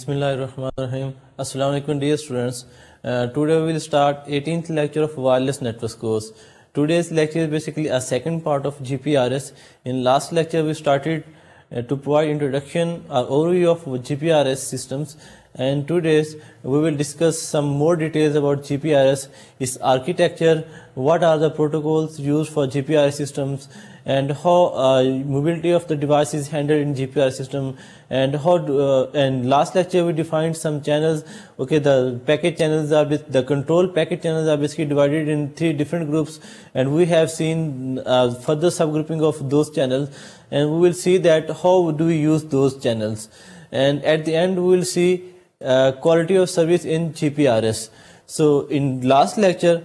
Bismillahirrahmanirrahim. Assalamu alaikum dear students. Today we will start 18th lecture of wireless networks course. Today's lecture is basically a second part of GPRS. In last lecture we started to provide introduction or overview of GPRS systems, and today's we will discuss some more details about GPRS, its architecture, what are the protocols used for GPRS systems, and how mobility of the device is handled in GPRS system, and how and last lecture we defined some channels. Okay, the packet channels are the control packet channels are basically divided in three different groups, and we have seen further subgrouping of those channels, and we will see that how do we use those channels, and at the end we will see quality of service in GPRS. So in last lecture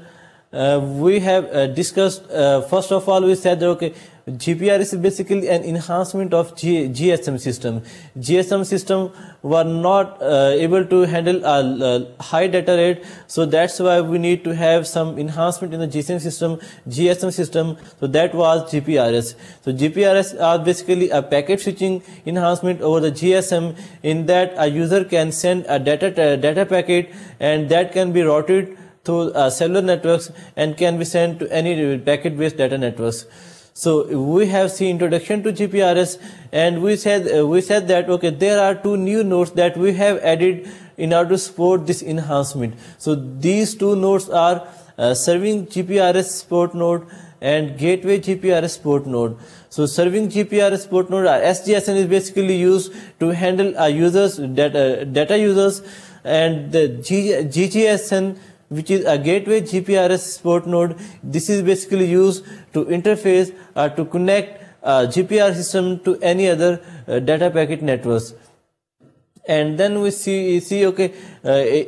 we have discussed, first of all we said that okay, GPRS is basically an enhancement of GSM system. GSM system were not able to handle a high data rate, so that's why we need to have some enhancement in the GSM system. So that was GPRS. So GPRS are basically a packet switching enhancement over the GSM, in that a user can send a data packet, and that can be routed through cellular networks and can be sent to any packet based data networks. So we have seen introduction to GPRS, and we said that okay, there are two new nodes that we have added in order to support this enhancement. So these two nodes are serving GPRS port node and gateway GPRS port node. So serving GPRS port node, SGSN, is basically used to handle data users, and the GGSN, which is a gateway GPRS port node, this is basically used to interface or to connect GPRS system to any other data packet networks. And then we see okay,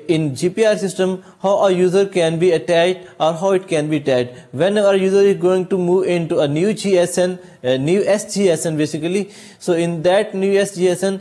in GPRS system how a user can be attached or how it can be attached. Whenever a user is going to move into a new GSN, a new SGSN basically, so in that new SGSN,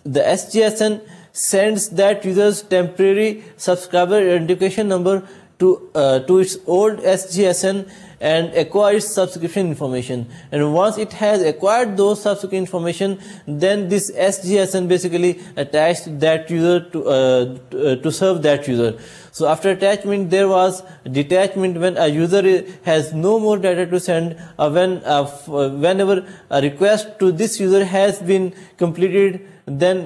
the SGSN sends that user's temporary subscriber identification number to its old SGSN and acquires subscription information. And once it has acquired those subscription information, then this SGSN basically attached that user to serve that user. So after attachment there was detachment, when a user has no more data to send, whenever a request to this user has been completed, then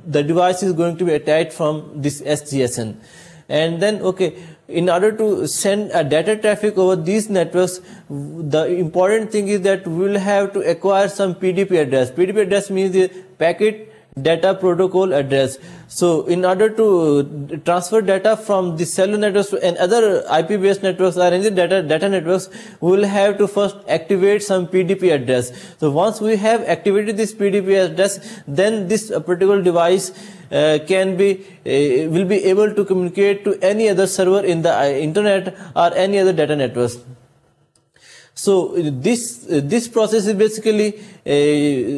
the device is going to be attached from this SGSN. And then okay, in order to send a data traffic over these networks, the important thing is that we will have to acquire some PDP address. PDP address means the packet data protocol address. So in order to transfer data from the cellular networks and other IP based networks or any data networks, we will have to first activate some PDP address. So once we have activated this PDP address, then this particular device will be able to communicate to any other server in the internet or any other data networks. So this process is basically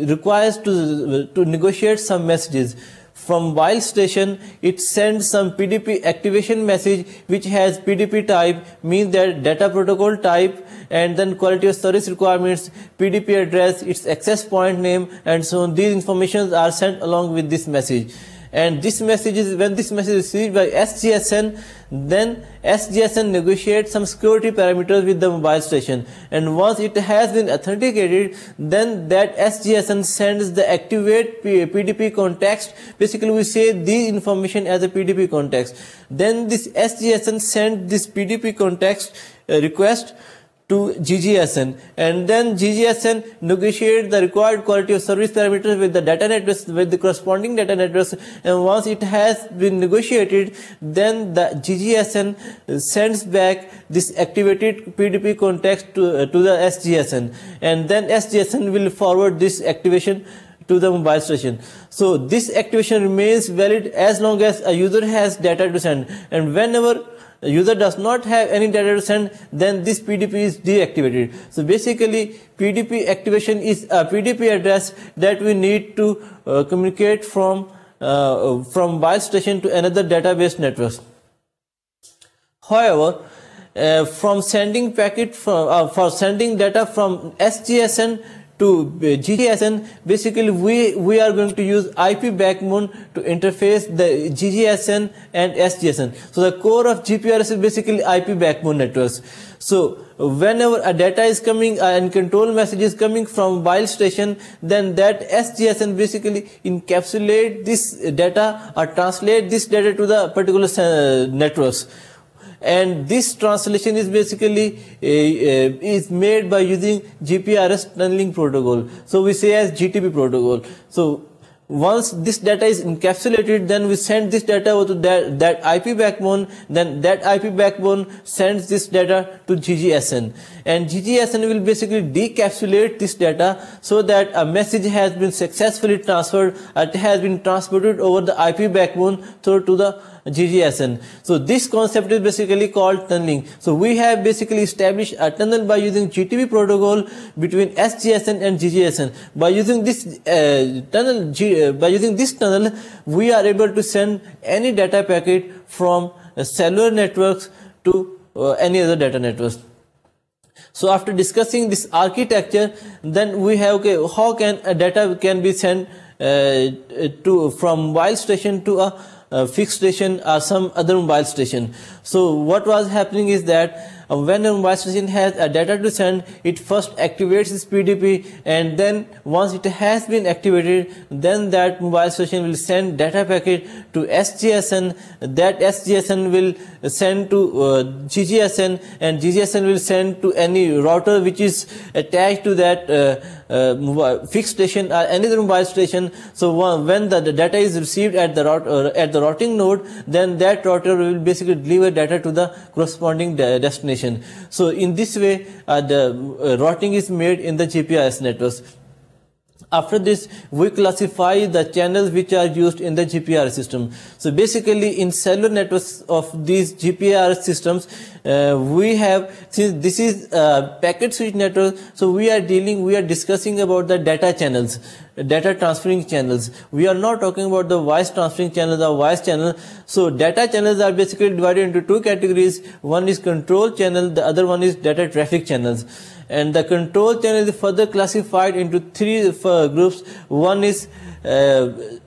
requires to negotiate some messages. From while station, it sends some PDP activation message which has PDP type, means that data protocol type, and then quality of service requirements, PDP address, its access point name, and so on. These informations are sent along with this message. And this message is, when this message is received by SGSN, then SGSN negotiates some security parameters with the mobile station, and once it has been authenticated, then that SGSN sends the activate PDP context. Basically we say the information as a PDP context. Then this SGSN sends this PDP context request to GGSN, and then GGSN negotiate the required quality of service parameters with the data networks, with the corresponding data networks, and once it has been negotiated, then the GGSN sends back this activated PDP context to the SGSN, and then SGSN will forward this activation to the mobile station. So this activation remains valid as long as a user has data to send, and whenever a user does not have any data to send, then this PDP is deactivated. So basically PDP activation is a PDP address that we need to communicate from mobile station to another database network. However, from sending packet for sending data from SGSN to GGSN, basically we are going to use IP backbone to interface the GGSN and SGSN. So the core of GPRS is basically IP backbone networks. So whenever a data is coming and control message is coming from mobile station, then that SGSN basically encapsulate this data or translate this data to the particular networks. And this translation is basically is made by using GPRS tunneling protocol. So we say as GTP protocol. So once this data is encapsulated, then we send this data over to that IP backbone. Then that IP backbone sends this data to GGSN, and GGSN will basically decapsulate this data so that a message has been successfully transferred. It has been transported over the IP backbone through to the GGSN. So this concept is basically called tunneling. So we have basically established a tunnel by using GTP protocol between SGSN and GGSN. By using this tunnel, we are able to send any data packet from cellular networks to any other data networks. So after discussing this architecture, then we have how can a data can be sent from mobile station to a fixed station or some other mobile station. So what was happening is that when a mobile station has a data to send, it first activates its PDP, and then once it has been activated, then that mobile station will send data packet to SGSN. That SGSN will send to GGSN, and GGSN will send to any router which is attached to that fixed station or any other mobile station. So when the data is received at the routing node, then that router will basically deliver data to the corresponding destination. So in this way, the routing is made in the GPRS networks. After this, we classify the channels which are used in the GPRS system. So basically, in cellular networks of these GPRS systems, we have, since this is a packet switch network, so we are discussing about the data channels, data transferring channels. We are not talking about the voice transferring channels or voice channel. So data channels are basically divided into two categories. One is control channel, the other one is data traffic channels. And the control channel is further classified into three groups. One is data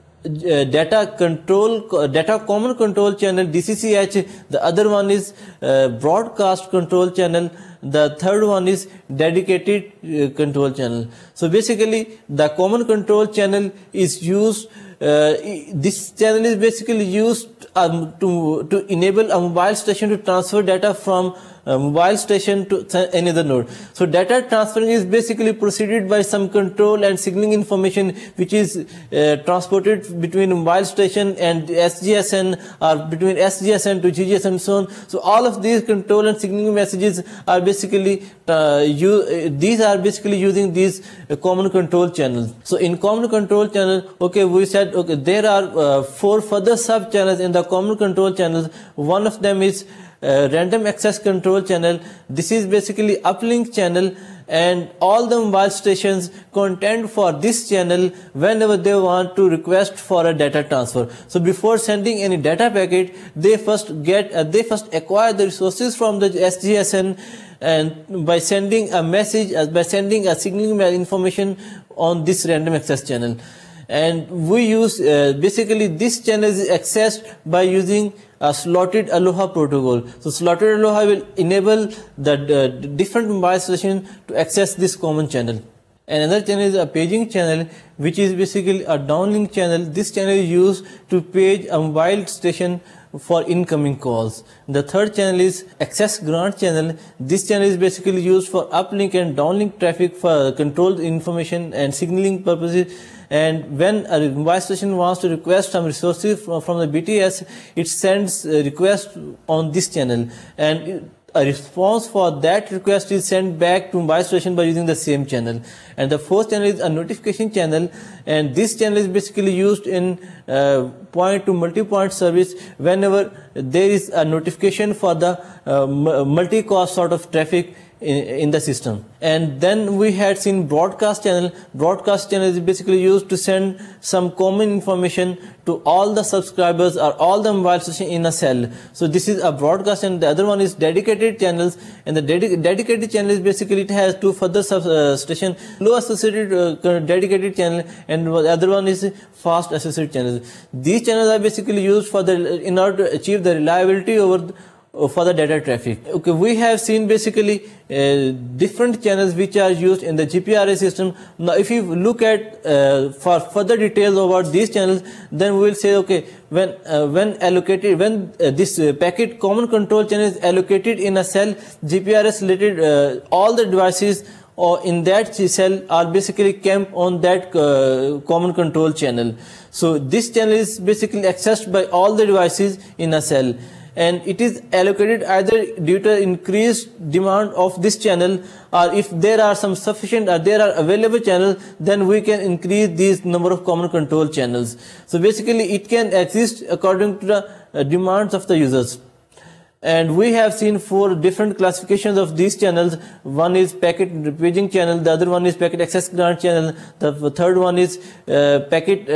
common control channel, DCCH. The other one is broadcast control channel. The third one is dedicated control channel. So basically, the common control channel is used. This channel is basically used to enable a mobile station to transfer data from mobile station to any other node. So data transferring is basically proceeded by some control and signaling information which is transported between mobile station and SGSN, or between SGSN to GGSN and so on. So all of these control and signaling messages are basically using these common control channels. So in common control channel, we said there are 4 further sub channels in the common control channels. One of them is random access control channel. This is basically uplink channel, and all the mobile stations contend for this channel whenever they want to request for a data transfer. So before sending any data packet, they first acquire the resources from the SGSN, and by sending a message, by sending a signaling information on this random access channel. And we use basically this channel is accessed by using a slotted Aloha protocol. So slotted Aloha will enable the different mobile station to access this common channel. And another channel is a paging channel, which is basically a downlink channel. This channel is used to page a mobile station for incoming calls. The third channel is access grant channel. This channel is basically used for uplink and downlink traffic for controlled information and signaling purposes. And when a mobile station wants to request some resources from the BTS, it sends a request on this channel, and a response for that request is sent back to mobile station by using the same channel. And the fourth channel is a notification channel, and this channel is basically used in point to multi-point service whenever there is a notification for the multi-cast sort of traffic in the system. And then we had seen broadcast channel. Broadcast channel is basically used to send some common information to all the subscribers or all the mobile stations in a cell. So this is a broadcast, and the other one is dedicated channels. And the dedicated channel is basically, it has two further station, low associated dedicated channel, and the other one is fast associated channels. These channels are basically used for in order to achieve the reliability for the data traffic. Okay, we have seen basically different channels which are used in the GPRS system. Now if you look at for further details about these channels, then we will say, okay, when this packet common control channel is allocated in a cell, GPRS related all the devices or in that cell are basically camped on that common control channel. So this channel is basically accessed by all the devices in a cell, and it is allocated either due to increased demand of this channel, or if there are some sufficient or there are available channels, then we can increase these number of common control channels. So basically it can exist according to the demands of the users. And we have seen 4 different classifications of these channels. One is packet paging channel, the other one is packet access grant channel, the third one is packet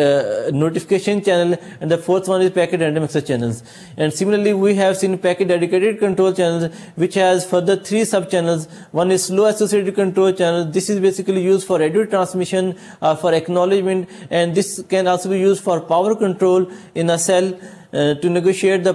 notification channel, and the fourth one is packet random access channels. And similarly we have seen packet dedicated control channels, which has further 3 sub channels. One is slow associated control channel. This is basically used for radio transmission or for acknowledgement, and this can also be used for power control in a cell, to negotiate the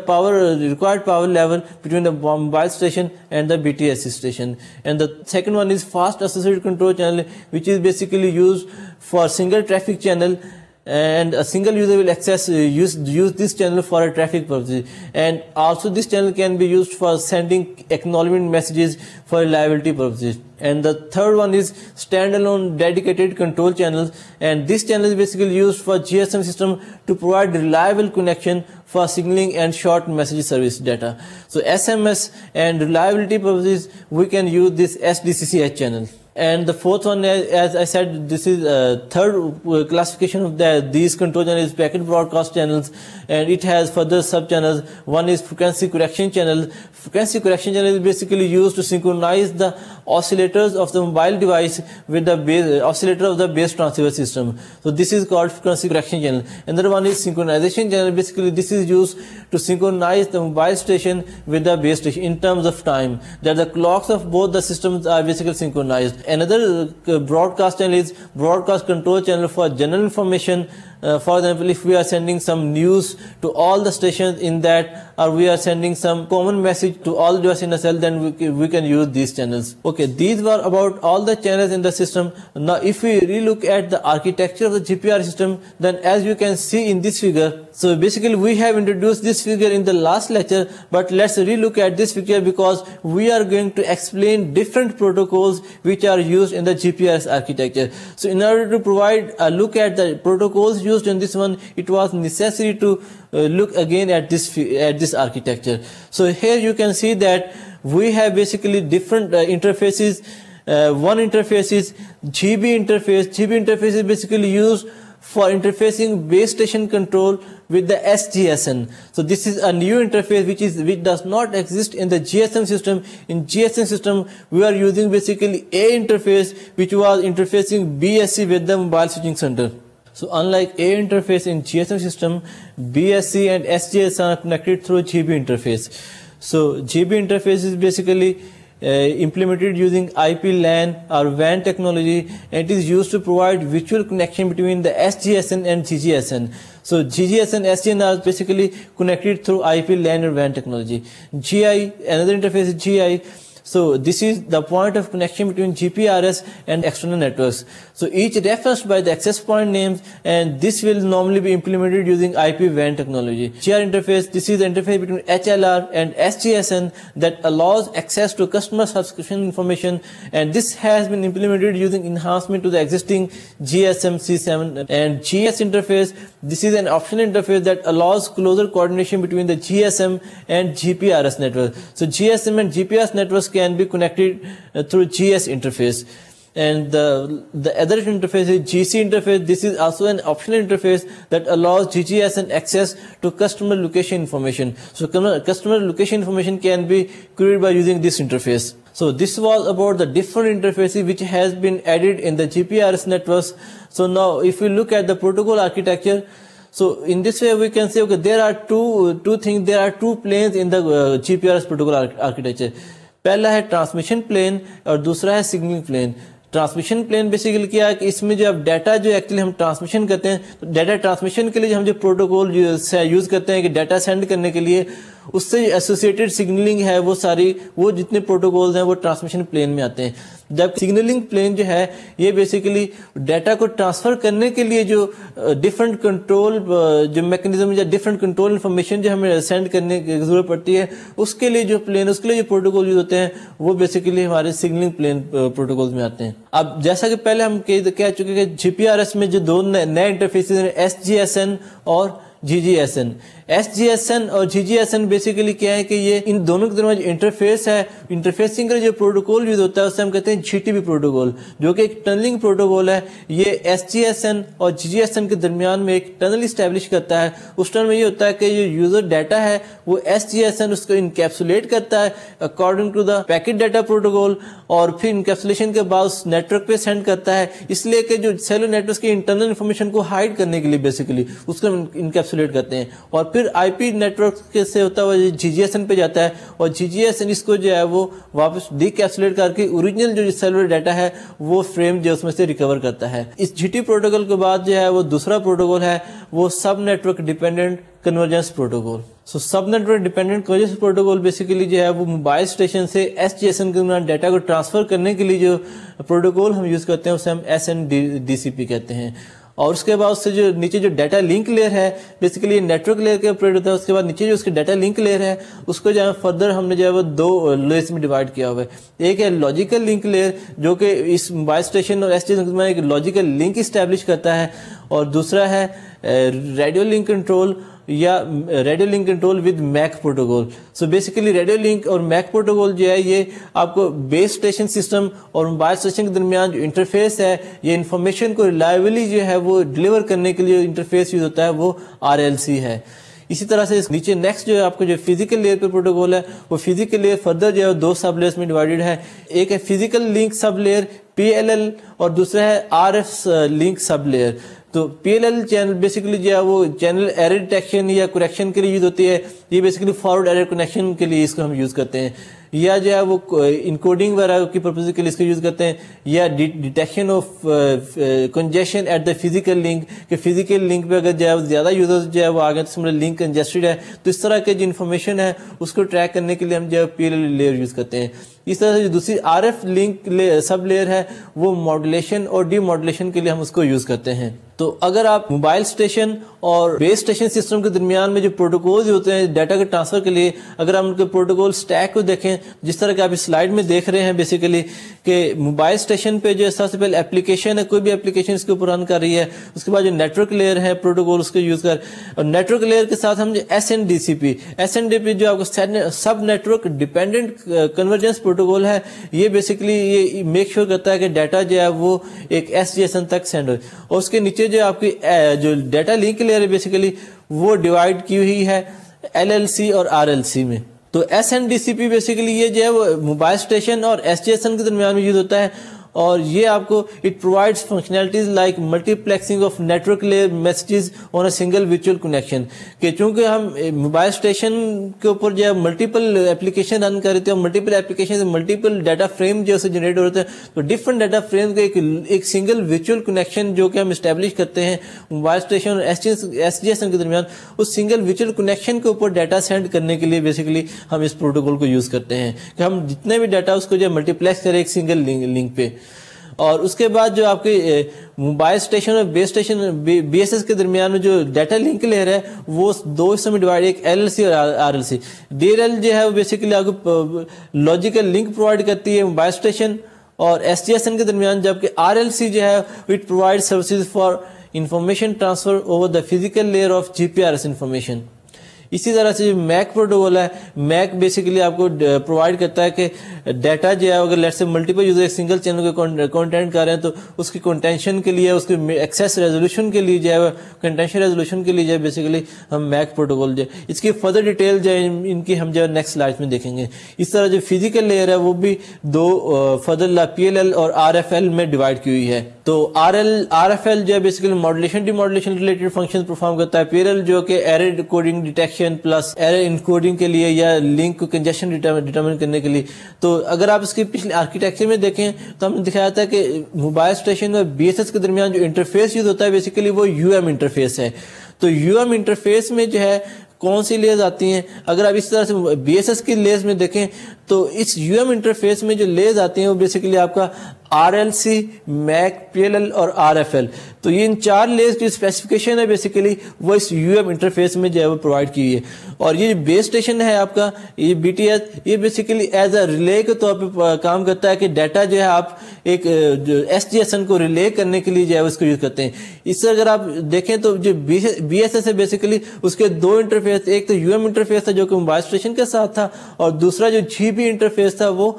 required power level between the mobile station and the BTS station. And the second one is fast associated control channel, which is basically used for single traffic channel, and a single user will use this channel for a traffic purpose. And also this channel can be used for sending acknowledgement messages for reliability purposes. And the third one is standalone dedicated control channels, and this channel is basically used for GSM system to provide reliable connection for signaling and short message service data. So SMS and reliability purposes, we can use this SDCCH channel. And the fourth one, as I said, this is third classification of these control channels, packet broadcast channels, and it has further sub channels. One is frequency correction channel. Frequency correction channel is basically used to synchronize the oscillators of the mobile device with the base oscillator of the base transceiver system. So this is called frequency correction channel. Another one is synchronization channel. Basically this is used to synchronize the mobile station with the base station in terms of time, that the clocks of both the systems are basically synchronized. Another broadcast channel is broadcast control channel for general information. For example, if we are sending some news to all the stations in that, or we are sending some common message to all the devices in a cell, then we can use these channels. Okay, these were about all the channels in the system. Now if we relook at the architecture of the GPR system, then as you can see in this figure, so basically we have introduced this figure in the last lecture, but let's relook at this figure because we are going to explain different protocols which are used in the GPRS architecture. So in order to provide a look at the protocols used in this one, it was necessary to look again at this architecture. So here you can see that we have basically different interfaces. One interface is GB interface. GB interface is basically used for interfacing base station control with the SGSN. So this is a new interface which does not exist in the GSM system. In GSM system, we are using basically A interface, which was interfacing BSC with the mobile switching center. So unlike A interface in GSM system, BSC and SGSN are connected through GB interface. So GB interface is basically implemented using IP LAN or WAN technology, and it is used to provide virtual connection between the SGSN and GGSN. So GGSN and SGN are basically connected through IP LAN or WAN technology. GI, another interface is GI. So this is the point of connection between GPRS and external networks. So each referenced by the access point names, and this will normally be implemented using IP WAN technology. GR interface, this is the interface between HLR and SGSN that allows access to customer subscription information, and this has been implemented using enhancement to the existing GSM C7. And GS interface, this is an optional interface that allows closer coordination between the GSM and GPRS network. So GSM and GPRS networks can be connected through GS interface. And the other interface is GC interface. This is also an optional interface that allows GGSN access to customer location information. So customer location information can be queried by using this interface. So this was about the different interfaces which has been added in the GPRS networks. So now if we look at the protocol architecture, so in this way we can say, okay, there are two things, there are two planes in the GPRS protocol architecture. پہلا ہے transmission plane اور دوسرا ہے signalling plane. Transmission plane basically کیا ہے کہ اس میں جو اب ڈیٹا جو ایکچولی ہم ٹرانسمیشن کرتے ہیں, تو ڈیٹا ٹرانسمیشن کے لیے ہم جو پروٹوکول یوز کرتے ہیں کہ ڈیٹا سینڈ کرنے کے لیے, اس سے ایسوسیٹڈ سگنلنگ ہے وہ ساری, وہ جتنے پروٹوکولز ہیں وہ ٹرانسمیشن پلین میں آتے ہیں. جب سگنلنگ پلین جو ہے یہ بیسیکلی ڈیٹا کو ٹرانسفر کرنے کے لیے جو ڈفرنٹ کنٹرول جو میکنزم یا ڈفرنٹ کنٹرول انفارمیشن جو ہمیں سینڈ کرنے کی ضرورت پڑتی ہے, اس کے لیے جو پلین, اس کے لیے جو پروٹوکول یوز ہوتے ہیں وہ بیسیکلی ہمارے سگنلنگ پلین پروٹوکولز میں آتے ہیں. اب جیسا کہ پہلے ہم کہہ چکے کہ جی پی آر ایس میں جو دو نئے انٹرفیسز ہیں, ایس جی ایس این اور G G S N. S G S N اور G G S N basically کیا ہے کہ یہ ان دونوں کے درمیان جو انٹرفیس ہے, انٹرفیسنگ کا جو پروٹوکول یوز ہوتا ہے اسے ہم کہتے ہیں جی ٹی پی پروٹوکول, جو کہ ایک ٹنلنگ پروٹوکول ہے. یہ ایس جی ایس این اور جی جی ایس این کے درمیان میں ایک ٹنل اسٹیبلش کرتا ہے. اس ٹنل میں یہ ہوتا ہے کہ جو یوزر ڈیٹا ہے وہ ایس جی ایس این اس کو انکیپسولیٹ کرتا ہے according to the packet data protocol, اور پھر انکیپسولیشن کے بعد اس نیٹ ورک پہ سینڈ کرتا ہے, اس لیے کہ جو سیلولر نیٹ ورک کی انٹرنل انفارمیشن کو ہائڈ کرنے کے لیے بیسیکلی اس کو انکیپسولیٹ کرتے ہیں. اور پھر آئی پی نیٹ ورک سے ہوتا ہوا جی جی ایس این پہ جاتا ہے, اور جی جی ایس این اس کو جو ہے وہ واپس ڈی کیپسولیٹ کر کے اوریجنل جو سیلولر ڈیٹا ہے وہ فریم جو اس میں سے ریکور کرتا ہے. اس جی ٹی پروٹوکول کے بعد جو ہے وہ دوسرا پروٹوکول ہے وہ sub network dependent convergence protocol. So sub network dependent convergence protocol basically جو ہے وہ موبائل اسٹیشن سے ایس جی ایس این کے درمیان ڈیٹا کو ٹرانسفر کرنے کے لیے جو پروٹوکول ہم یوز کرتے ہیں اسے ہم ایس این ڈی سی پی کہتے ہیں. اور اس کے بعد اس سے جو نیچے جو ڈیٹا لنک لیئر ہے بیسیکلی نیٹ ورک لیئر کے آپریٹ ہوتا ہے. اس کے بعد نیچے جو اس کے ڈیٹا لنک لیئر ہے اس کو جو ہے فردر ہم نے جو ہے وہ دو لیئرس میں ڈیوائڈ کیا ہوا ہے. ایک ہے لاجیکل لنک لیئر جو کہ اس موبائل اسٹیشن اور ایس ٹی میں ایک لاجیکل لنک اسٹیبلش کرتا ہے, اور دوسرا ہے ریڈیو لنک کنٹرول یا radio link control with make protocol. So basically radio link اور میک پروٹوکول جو ہے یہ آپ کو بیس اسٹیشن سسٹم اور موبائل اسٹیشن کے درمیان جو انٹرفیس ہے یہ انفارمیشن کو ریلائبلی جو ہے وہ ڈلیور کرنے کے لیے انٹرفیس یوز ہوتا ہے وہ آر ایل سی ہے. اسی طرح سے نیچے نیکسٹ جو ہے آپ کو جو فزیکل لیئر پہ پروٹوکول ہے وہ فزیکل لیئر فردر جو ہے دو سب لیئرس میں ڈیوائیڈڈ ہے. ایک ہے فزیکل لنک سب لیئر پی ایل ایل, اور دوسرا ہے آر ایف لنک سب لیئر. تو پی ایل ایل چینل بیسیکلی جو ہے وہ چینل ایرر ڈیٹیکشن یا کریکشن کے لیے یوز ہوتی ہے. یہ بیسیکلی فارورڈ ایرر کنیکشن کے لیے اس کو ہم یوز کرتے ہیں, یا جو ہے وہ انکوڈنگ وغیرہ کی پرپز کے لیے اس کو یوز کرتے ہیں, یا detection of congestion at the physical link, کہ فزیکل لنک پہ اگر جو ہے زیادہ یوزرز جو ہے وہ آگے تو لنک کنجسٹڈ ہے تو اس طرح کے جو انفارمیشن ہے اس کو ٹریک کرنے کے لیے ہم جو ہے پی ایل ایل لیئر یوز کرتے ہیں. اس طرح سے جو دوسری آر ایف لنک سب لیئر ہے وہ ماڈولیشن اور ڈی ماڈولیشن کے لیے ہم اس کو یوز کرتے ہیں. تو اگر آپ موبائل اسٹیشن اور بیس اسٹیشن سسٹم کے درمیان میں جو پروٹوکولز ہوتے ہیں ڈیٹا کے ٹرانسفر کے لیے, اگر ہم ان کے پروٹوکول اسٹیک کو دیکھیں جس طرح کہ آپ اس سلائڈ میں دیکھ رہے ہیں بیسیکلی کہ موبائل اسٹیشن پہ جو سب سے پہلے اپلیکیشن ہے, کوئی بھی اپلیکیشن اس کے اوپر رن کر رہی ہے, اس کے بعد جو نیٹ ورک لیئر ہے پروٹوکول اس کو یوز کر, اور نیٹ ورک لیئر کے ساتھ ہم جو S N D C P, S N D P جو آپ کو sub network dependent convergence protocol ہے, یہ بیسیکلی یہ میک شور کرتا ہے کہ ڈیٹا جو ہے وہ ایک ایس جی ایس این تک سینڈ ہو. اور اس کے نیچے جو آپ کی جو ڈیٹا لنک لیئر ہے بیسیکلی وہ ڈیوائڈ کی ہوئی ہے ایل ایل سی اور آر ایل سی میں. تو S N D C P basically یہ جو ہے وہ موبائل اسٹیشن اور ایس جی ایس این کے درمیان میں یوز ہوتا ہے, اور یہ آپ کو it provides functionalities like multiplexing of network layer messages on a single virtual connection, کہ چونکہ ہم موبائل اسٹیشن کے اوپر جو ہے ملٹیپل ایپلیکیشن رن کر رہے تھے اور ملٹیپل ایپلیکیشن سے ملٹیپل ڈیٹا فریم جو سے جنریٹ ہو رہے تھے, تو ڈفرنٹ ڈیٹا فریم کا ایک سنگل ورچوئل کنیکشن جو کہ ہم اسٹیبلش کرتے ہیں موبائل اسٹیشن اور ایس جی ایس این کے درمیان, اس سنگل ورچوئل کنیکشن کے اوپر ڈیٹا سینڈ کرنے کے لیے بیسیکلی ہم اس پروٹوکول کو یوز کرتے ہیں کہ ہم جتنے بھی ڈیٹا اس کو جو ملٹی پلیکس کریں ایک سنگل لنک پہ. اور اس کے بعد جو آپ کے موبائل اسٹیشن اور بیس اسٹیشن بی ایس ایس کے درمیان میں جو ڈیٹا لنک لیئر ہے وہ دو حصوں میں ڈیوائڈ, ایک ایل ایل سی اور R L C. D L L جو ہے وہ بیسیکلی آپ کو لاجیکل لنک پرووائڈ کرتی ہے موبائل اسٹیشن اور ایس ٹی ایس این کے درمیان, جبکہ آر ایل سی جو ہے it provide services for information transfer over the physical layer of G P R S information. اسی طرح سے جو میک پروٹوکول ہے, میک بیسیکلی آپ کو پرووائڈ کرتا ہے کہ ڈیٹا جو ہے اگر لیٹ سے ملٹیپل یوزر ایک سنگل چینل کو کانٹینٹ کر رہے ہیں تو اس کی کنٹینشن کے لیے, اس کے ایکسیس ریزولوشن کے لیے جو ہے کنٹینشن ریزولوشن کے لیے جو ہے بیسیکلی ہم میک پروٹوکول جو ہے اس کی فردر ڈیٹیل جو ہے ان کی ہم جو ہے نیکسٹ سلائڈ میں دیکھیں گے. اس طرح جو فزیکل لیئر ہے وہ بھی دو فردر PLL اور RFL میں ڈیوائڈ کی ہوئی ہے. تو RFL جو ہے basically modulation D modulation related function perform کرتا ہے. PLL جو کہ error coding detection plus error encoding کے لیے یا لنک کو کنجیشن ڈیٹرمن کرنے کے لیے. تو اگر آپ اس کی پچھلے آرکیٹیکچر میں دیکھیں تو ہم نے دکھایا تھا کہ موبائل اسٹیشن اور BSS کے درمیان جو انٹرفیس یوز ہوتا ہے بیسیکلی وہ UM انٹرفیس ہے. تو UM انٹرفیس میں جو ہے کون سی لیز آتی ہیں, اگر آپ اس طرح سے BSS کی لیز میں دیکھیں تو اس UM انٹرفیس میں جو لیز آتی ہیں وہ بیسیکلی آپ کا RLC, میک, PLL اور RFL. تو یہ ان 4 لیز کی اسپیسیفکیشن ہے بیسیکلی وہ اس UM انٹرفیس میں جو ہے وہ پرووائڈ کی ہے. اور یہ بیس اسٹیشن ہے آپ کا یہ BTS, یہ بیسیکلی ایز اے ریلے کے طور پہ کام کرتا ہے کہ ڈیٹا جو ہے آپ ایک جو SGSN کو ریلے کرنے کے لیے جو ہے اس کو یوز کرتے ہیں. اس سے اگر آپ دیکھیں تو جو BSS ہے بیسیکلی اس کے 2 انٹرفیس, ایک تو UM انٹرفیس تھا جو کہ موبائل اسٹیشن کے ساتھ تھا اور دوسرا جو GB انٹرفیس تھا وہ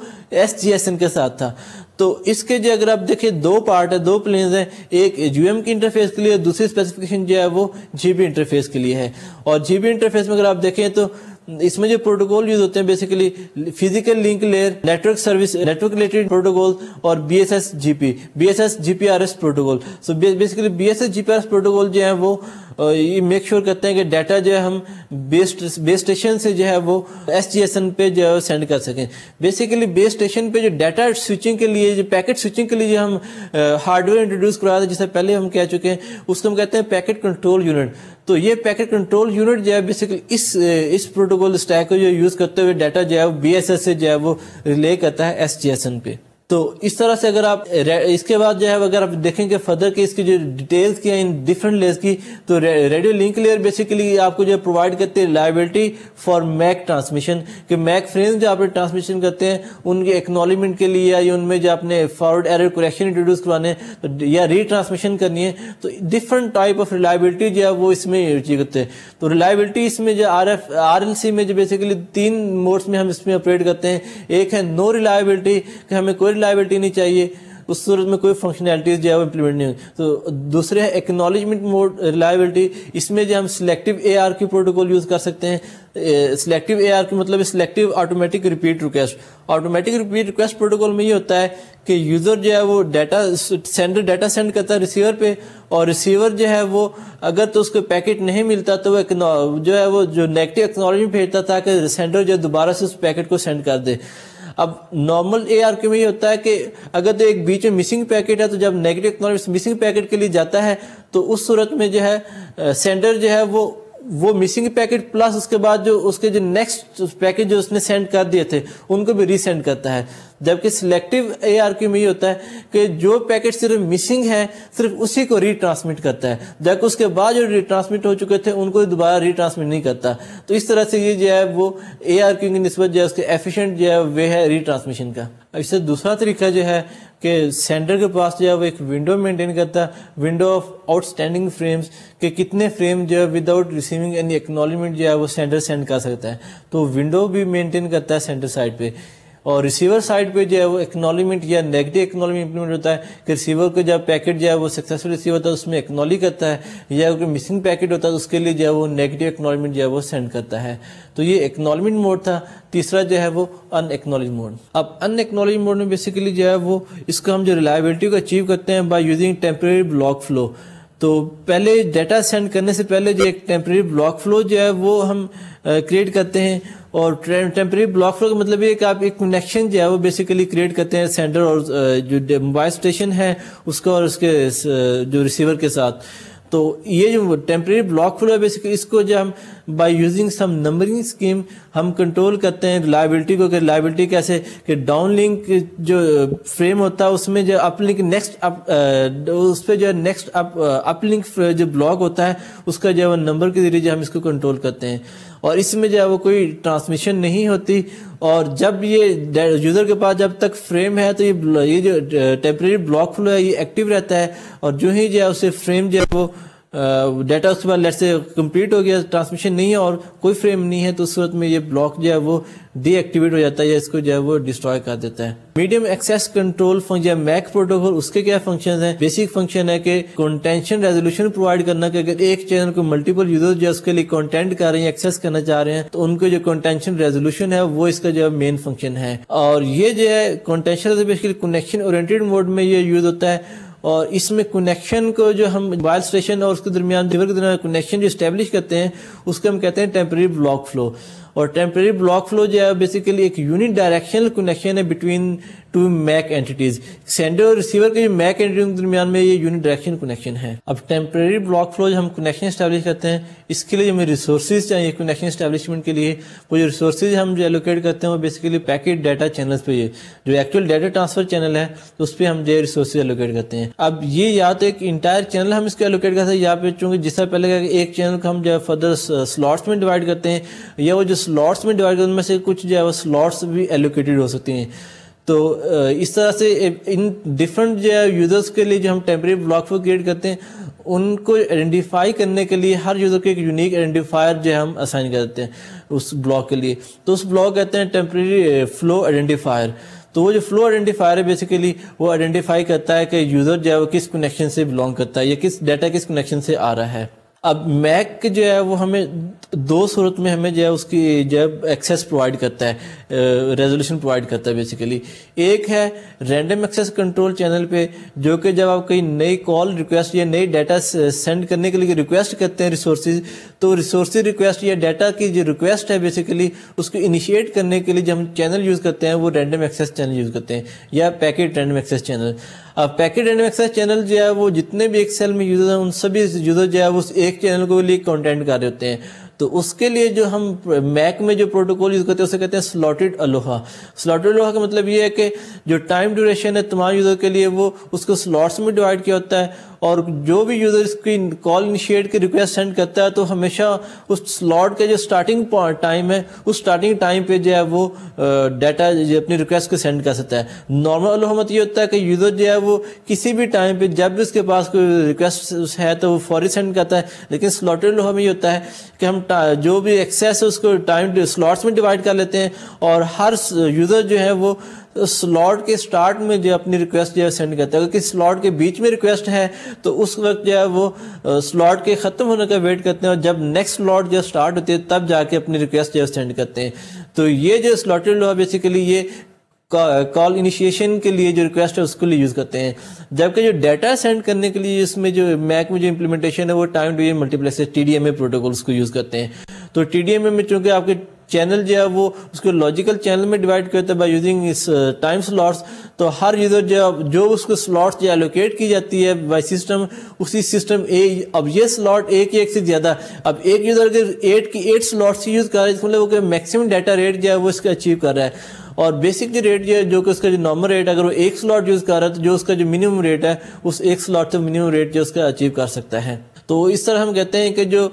SGSN کے ساتھ تھا. تو اس کے جو اگر آپ دیکھیں 2 پارٹ ہے, 2 پلینز ہیں, ایک UM کی انٹرفیس کے لیے, دوسری اسپیسیفکیشن جو ہے وہ GB انٹرفیس کے لیے ہے. اور GB انٹرفیس میں اگر آپ دیکھیں تو اس میں جو پروٹوکول یوز ہوتے ہیں basically physical link layer, network service, network related protocol اور BSS GPRS protocol. So basically BSS GPRS protocol جو ہے وہ یہ میک شور کرتے ہیں کہ ڈیٹا جو ہے ہم بیس اسٹیشن سے جو ہے وہ SGSN پہ جو ہے سینڈ کر سکیں. بیسیکلی بیس اسٹیشن پہ جو ڈیٹا سوئچنگ کے لیے, جو پیکٹ سوئچنگ کے لیے جو ہم ہارڈ ویئر انٹروڈیوس کرایا تھا جسے پہلے ہم کہہ چکے ہیں, اس کو ہم کہتے ہیں پیکٹ کنٹرول یونٹ. تو یہ پیکٹ کنٹرول یونٹ جو ہے بیسیکلی اس پروٹوکول اسٹیک کو جو یوز کرتے ہوئے ڈیٹا جو ہے وہ BSS سے جو ہے وہ ریلے کرتا ہے SGSN پہ. تو اس طرح سے اگر آپ اس کے بعد جو ہے اگر آپ دیکھیں کہ فردر کی اس کی جو ڈیٹیلز کی ہیں ان ڈفرنٹ لیئرز کی, تو ریڈیو لنک لیئر بیسیکلی آپ کو جو پرووائڈ کرتے ہیں ریلائبلٹی فار میک ٹرانسمیشن, کہ میک فریم جو آپ ٹرانسمیشن کرتے ہیں ان کے ایکنالجمنٹ کے لیے یا ان میں جو آپ نے فارورڈ ایرر کریکشن انٹروڈیوس کروانے یا ری ٹرانسمیشن کرنی ہے, تو ڈفرنٹ ٹائپ آف ریلائبلٹی جو ہے وہ اس میں اچیو کرتے ہیں. تو ریلائبلٹی اس میں جو RLC میں جو بیسیکلی 3 موڈس میں ہم اس میں آپریٹ کرتے ہیں. ایک ہے نو ریلائبلٹی, کہ ہمیں کوئی ریلائبلٹی نہیں چاہیے, اس صورت میں کوئی فنکشنالٹیز جو ہے وہ امپلیمنٹ نہیں ہوئی. تو دوسرے ہے ایکنالجمنٹ موڈ ریلائبلٹی, اس میں جو ہم سلیکٹیو ARQ پروٹوکول یوز کر سکتے ہیں. سلیکٹیو ARQ مطلب selective automatic repeat request. Automatic repeat request protocol میں یہ ہوتا ہے کہ یوزر جو ہے وہ ڈیٹا سینڈ کرتا ہے ریسیور پہ, اور ریسیور جو ہے وہ اگر تو اس کو پیکٹ نہیں ملتا تو وہ جو ہے وہ جو نیگیٹو ایکنالجمنٹ بھیجتا تھا کہ سینڈر جو دوبارہ سے اس پیکٹ کو سینڈ کر دے. اب نارمل ARQ میں یہ ہوتا ہے کہ اگر تو ایک بیچ میں مسنگ پیکٹ ہے تو جب نیگیٹو ایکنالجمنٹ مسنگ پیکٹ کے لیے جاتا ہے تو اس صورت میں جو ہے سینڈر جو ہے وہ مسنگ پیکٹ پلس اس کے بعد جو اس کے جو نیکسٹ پیکٹ جو اس نے سینڈ کر دیے تھے ان کو بھی ری سینڈ کرتا ہے. جبکہ سلیکٹیو ARQ میں یہ ہوتا ہے کہ جو پیکٹ صرف مسنگ ہے صرف اسی کو ری ٹرانسمٹ کرتا ہے, جبکہ اس کے بعد جو ری ٹرانسمٹ ہو چکے تھے ان کو دوبارہ ری ٹرانسمٹ نہیں کرتا. تو اس طرح سے یہ جو ہے وہ ARQ کی نسبت جو ہے اس کے ایفیشینٹ جو ہے وہ ہے ری ٹرانسمیشن کا. اس سے دوسرا طریقہ جو ہے کہ سینڈر کے پاس جو ہے وہ ایک ونڈو مینٹین کرتا ہے, window of out standing frames, کہ کتنے فریم جو ہے وداؤٹ ریسیونگ اینی ایکنالجمنٹ جو ہے وہ سینڈر سینڈ کر سکتا ہے. تو ونڈو بھی مینٹین کرتا ہے سینڈر سائڈ پہ. اور ریسیور سائڈ پہ جو ہے وہ ایکنالجمنٹ یا نیگیٹو ایکنالجمنٹ امپلیمنٹ ہوتا ہے کہ ریسیور کو جب پیکٹ جو ہے وہ سکسیسفل ریسیو ہوتا ہے اس میں ایکنالج کرتا ہے, یا اگر مسنگ پیکٹ ہوتا ہے تو اس کے لیے جو ہے وہ نیگیٹو ایکنالجمنٹ جو ہے وہ سینڈ کرتا ہے. تو یہ ایکنالجمنٹ موڈ تھا. تیسرا جو ہے وہ ان ایکنالج موڈ. اب ان ایکنالج موڈ میں بیسیکلی جو ہے وہ اس کو ہم جو ریلائبلٹی کو اچیو کرتے ہیں by using temporary block flu. تو پہلے ڈیٹا سینڈ کرنے سے پہلے جو ایک ٹیمپریری بلاک فلو جو ہے وہ ہم کریٹ کرتے ہیں, اور ٹیمپریری بلاک فلو کا مطلب یہ کہ آپ ایک کنیکشن جو ہے وہ بیسیکلی کریٹ کرتے ہیں سینڈر اور جو موبائل اسٹیشن ہے اس کا اور اس کے جو ریسیور کے ساتھ. تو یہ جو ٹیمپریری بلاک فلو ہے بیسیکلی اس کو جو ہم by using some numbering scheme ہم کنٹرول کرتے ہیں ریلائبلٹی کو. کہ ریلائبلٹی کیسے کہ ڈاؤن لنک جو فریم ہوتا ہے اس میں جو اپ لنک نیکسٹ اس پہ جو ہے نیکسٹ اپ لنک جو بلاک ہوتا ہے اس کا جو ہے نمبر کے ذریعے جو ہم اس کو کنٹرول کرتے ہیں, اور اس میں جو ہے وہ کوئی ٹرانسمیشن نہیں ہوتی. اور جب یہ یوزر کے پاس جب تک فریم ہے تو یہ جو ٹیمپریری بلاک فلو ہے یہ ایکٹیو رہتا ہے, اور جو ہی جو ہے اسے فریم جو ہے وہ ڈیٹا اس کے بعد لیٹ سے کمپلیٹ ہو گیا, ٹرانسمیشن نہیں ہے اور کوئی فریم نہیں ہے, تو اس صورت میں یہ بلاک جو ہے وہ ڈی ایکٹیویٹ ہو جاتا ہے یا اس کو جو ہے وہ ڈسٹروائے کر دیتا ہے. Medium access control function MAC protocol, اس کے کیا فنکشنز ہیں؟ بیسک فنکشن ہے کہ کنٹینشن ریزولوشن پرووائڈ کرنا, کہ اگر ایک چینل کو ملٹیپل یوزر جو اس کے لیے کنٹینٹ کر رہے ہیں, ایکسیس کرنا چاہ رہے ہیں, تو ان کو جو کنٹینشن ریزولوشن ہے وہ اس کا جو ہے مین فنکشن ہے. اور یہ جو ہے contention basically connection oriented mode میں یہ یوز ہوتا ہے, اور اس میں کنیکشن کو جو ہم موبائل اسٹیشن اور اس کے درمیان کنیکشن جو اسٹیبلش کرتے ہیں اس کو ہم کہتے ہیں ٹیمپریری بلاک فلو. اور ٹیمپریری بلاک فلو جو ہے بیسیکلی ایک یونی ڈائریکشنل کنیکشن ہے بٹوین ٹو میک اینٹیز. سینڈر اور ریسیور کے جو میک اینٹیز کے درمیان میں یہ یونی ڈائریکشن کنیکشن ہے. اب ٹیمپریری بلاک فلو جو ہم کنیکشن اسٹیبلش کرتے ہیں, اس کے لیے ہمیں ریسورسز چاہیے کنیکشن اسٹیبلشمنٹ کے لیے. وہ جو ریسورسز ہم جو ایلوکیٹ کرتے ہیں وہ بیسیکلی پیکٹ ڈیٹا چینلز پہ, جو ایکچوئل ڈیٹا ٹرانسفر چینل ہے اس پہ ہم جو ریسورسز ایلوکیٹ کرتے ہیں. اب یہ یا تو ایک انٹائر چینل ہم اس کو ایلوکیٹ کرتے ہیں, یا پھر چونکہ جس سے پہلے ایک چینل کو ہم جو ہے فردر سلاٹس میں ڈیوائڈ کرتے ہیں, یا وہ جو سلاٹس میں ڈیوائڈ کرنے میں سے کچھ جو ہے وہ سلاٹس بھی ایلوکیٹڈ ہو سکتی ہیں. تو اس طرح سے ان ڈفرنٹ جو ہے یوزرس کے لیے جو ہم ٹیمپریری بلاک فلو کریٹ کرتے ہیں, ان کو آئیڈینٹیفائی کرنے کے لیے ہر یوزر کو ایک یونیک آئیڈینٹیفائر جو ہے ہم اسائن کر دیتے ہیں اس بلاک کے لیے. تو اس بلاک کہتے ہیں ٹیمپریری فلو آئیڈینٹیفائر. تو وہ جو فلو آئیڈینٹیفائر ہے بیسیکلی وہ آئیڈینٹیفائی کرتا ہے کہ یوزر جو ہے وہ کس کنیکشن سے بلانگ کرتا ہے یا کس ڈیٹا کس کنیکشن سے آ رہا ہے. اب میک جو ہے وہ ہمیں دو صورت میں ہمیں جو ہے اس کی جو ہے ایکسیس پرووائڈ کرتا ہے, ریزولوشن پرووائڈ کرتا ہے بیسیکلی. ایک ہے رینڈم ایکسیس کنٹرول چینل پہ, جو کہ جب آپ کوئی نئی کال ریکویسٹ یا نئی ڈیٹا سینڈ کرنے کے لیے ریکویسٹ کرتے ہیں ریسورسز, تو ریسورسز ریکویسٹ یا ڈیٹا کی جو ریکویسٹ ہے بیسیکلی اس کو انیشیٹ کرنے کے لیے جو ہم چینل یوز کرتے ہیں وہ رینڈم ایکسیس چینل یوز کرتے ہیں یا پیکٹ رینڈم ایکسیس چینل. اب پیکٹ رینڈم ایکسیس چینل جو ہے وہ جتنے بھی ایک سیل میں یوزر ہیں ان سبھی یوزر جو ہے وہ ایک چینل کو لیے کنٹینٹ کر رہے ہوتے ہیں. تو اس کے لیے جو ہم میک میں جو پروٹوکول یوز کرتے ہیں اسے کہتے ہیں سلاٹڈ الوہا. سلاٹڈ الوہا کا مطلب یہ ہے کہ جو ٹائم ڈیوریشن ہے تمام یوزر کے لیے وہ اس کو سلاٹس میں ڈیوائڈ کیا ہوتا ہے, اور جو بھی یوزر اس کی کال انیشیٹ کے ریکویسٹ سینڈ کرتا ہے تو ہمیشہ اس سلاٹ کا جو سٹارٹنگ ٹائم ہے اس سٹارٹنگ ٹائم پہ جو ہے وہ ڈیٹا اپنی ریکویسٹ کو سینڈ کر سکتا ہے. نارمل الوہا مت یہ ہوتا ہے کہ یوزر جو ہے وہ کسی بھی ٹائم پہ جب بھی اس کے پاس کوئی ریکویسٹ ہے تو وہ فوری سینڈ کرتا ہے, لیکن سلاٹڈ الوہا میں یہ ہوتا ہے کہ ہم جو بھی ایکسیس ہے اس کو ٹائم سلاٹس میں ڈیوائڈ کر لیتے ہیں, اور ہر یوزر جو ہے وہ سلاٹ کے سٹارٹ میں جو اپنی ریکویسٹ جو ہے سینڈ کرتا ہے. اگر کسی سلاٹ کے بیچ میں ریکویسٹ ہے تو اس وقت جو ہے وہ سلاٹ کے ختم ہونے کا ویٹ کرتے ہیں, اور جب نیکسٹ سلاٹ جو سٹارٹ ہوتی ہے تب جا کے اپنی ریکویسٹ جو ہے سینڈ کرتے ہیں. تو یہ جو سلاٹڈ الوہا بیسیکلی یہ کال انیشیشن کے لیے جو ریکویسٹ ہے اس کو لیے یوز کرتے ہیں. جبکہ جو ڈیٹا سینڈ کرنے کے لیے اس میں جو میک میں جو امپلیمنٹیشن ہے وہ time duration multiplex T D M A protocols کو یوز کرتے ہیں. تو ٹی ڈی ایم اے میں چونکہ آپ کے چینل جو ہے وہ اس کو لاجیکل چینل میں ڈیوائڈ کرتا ہے بائی یوزنگ اس ٹائم سلاٹس, تو ہر یوزر جو اس کو سلاٹس جو ایلوکیٹ کی جاتی ہے بائی سسٹم, اسی سسٹم اب یہ سلاٹ ایک سے زیادہ, اب ایک یوزر اگر 8 سلاٹس یوز کر رہا ہے اس مطلب وہ میکسیمم ڈیٹا ریٹ جو ہے وہ اس کا اچیو کر رہا ہے, اور بیسک جو ریٹ جو کہ اس کا جو نارمل ریٹ اگر وہ ایک سلاٹ یوز کر رہا ہے تو جو اس کا جو منیمم ریٹ ہے اس ایک سلاٹ سے منیمم ریٹ جو اس کا اچیو کر سکتا ہے. تو اس طرح ہم کہتے ہیں کہ جو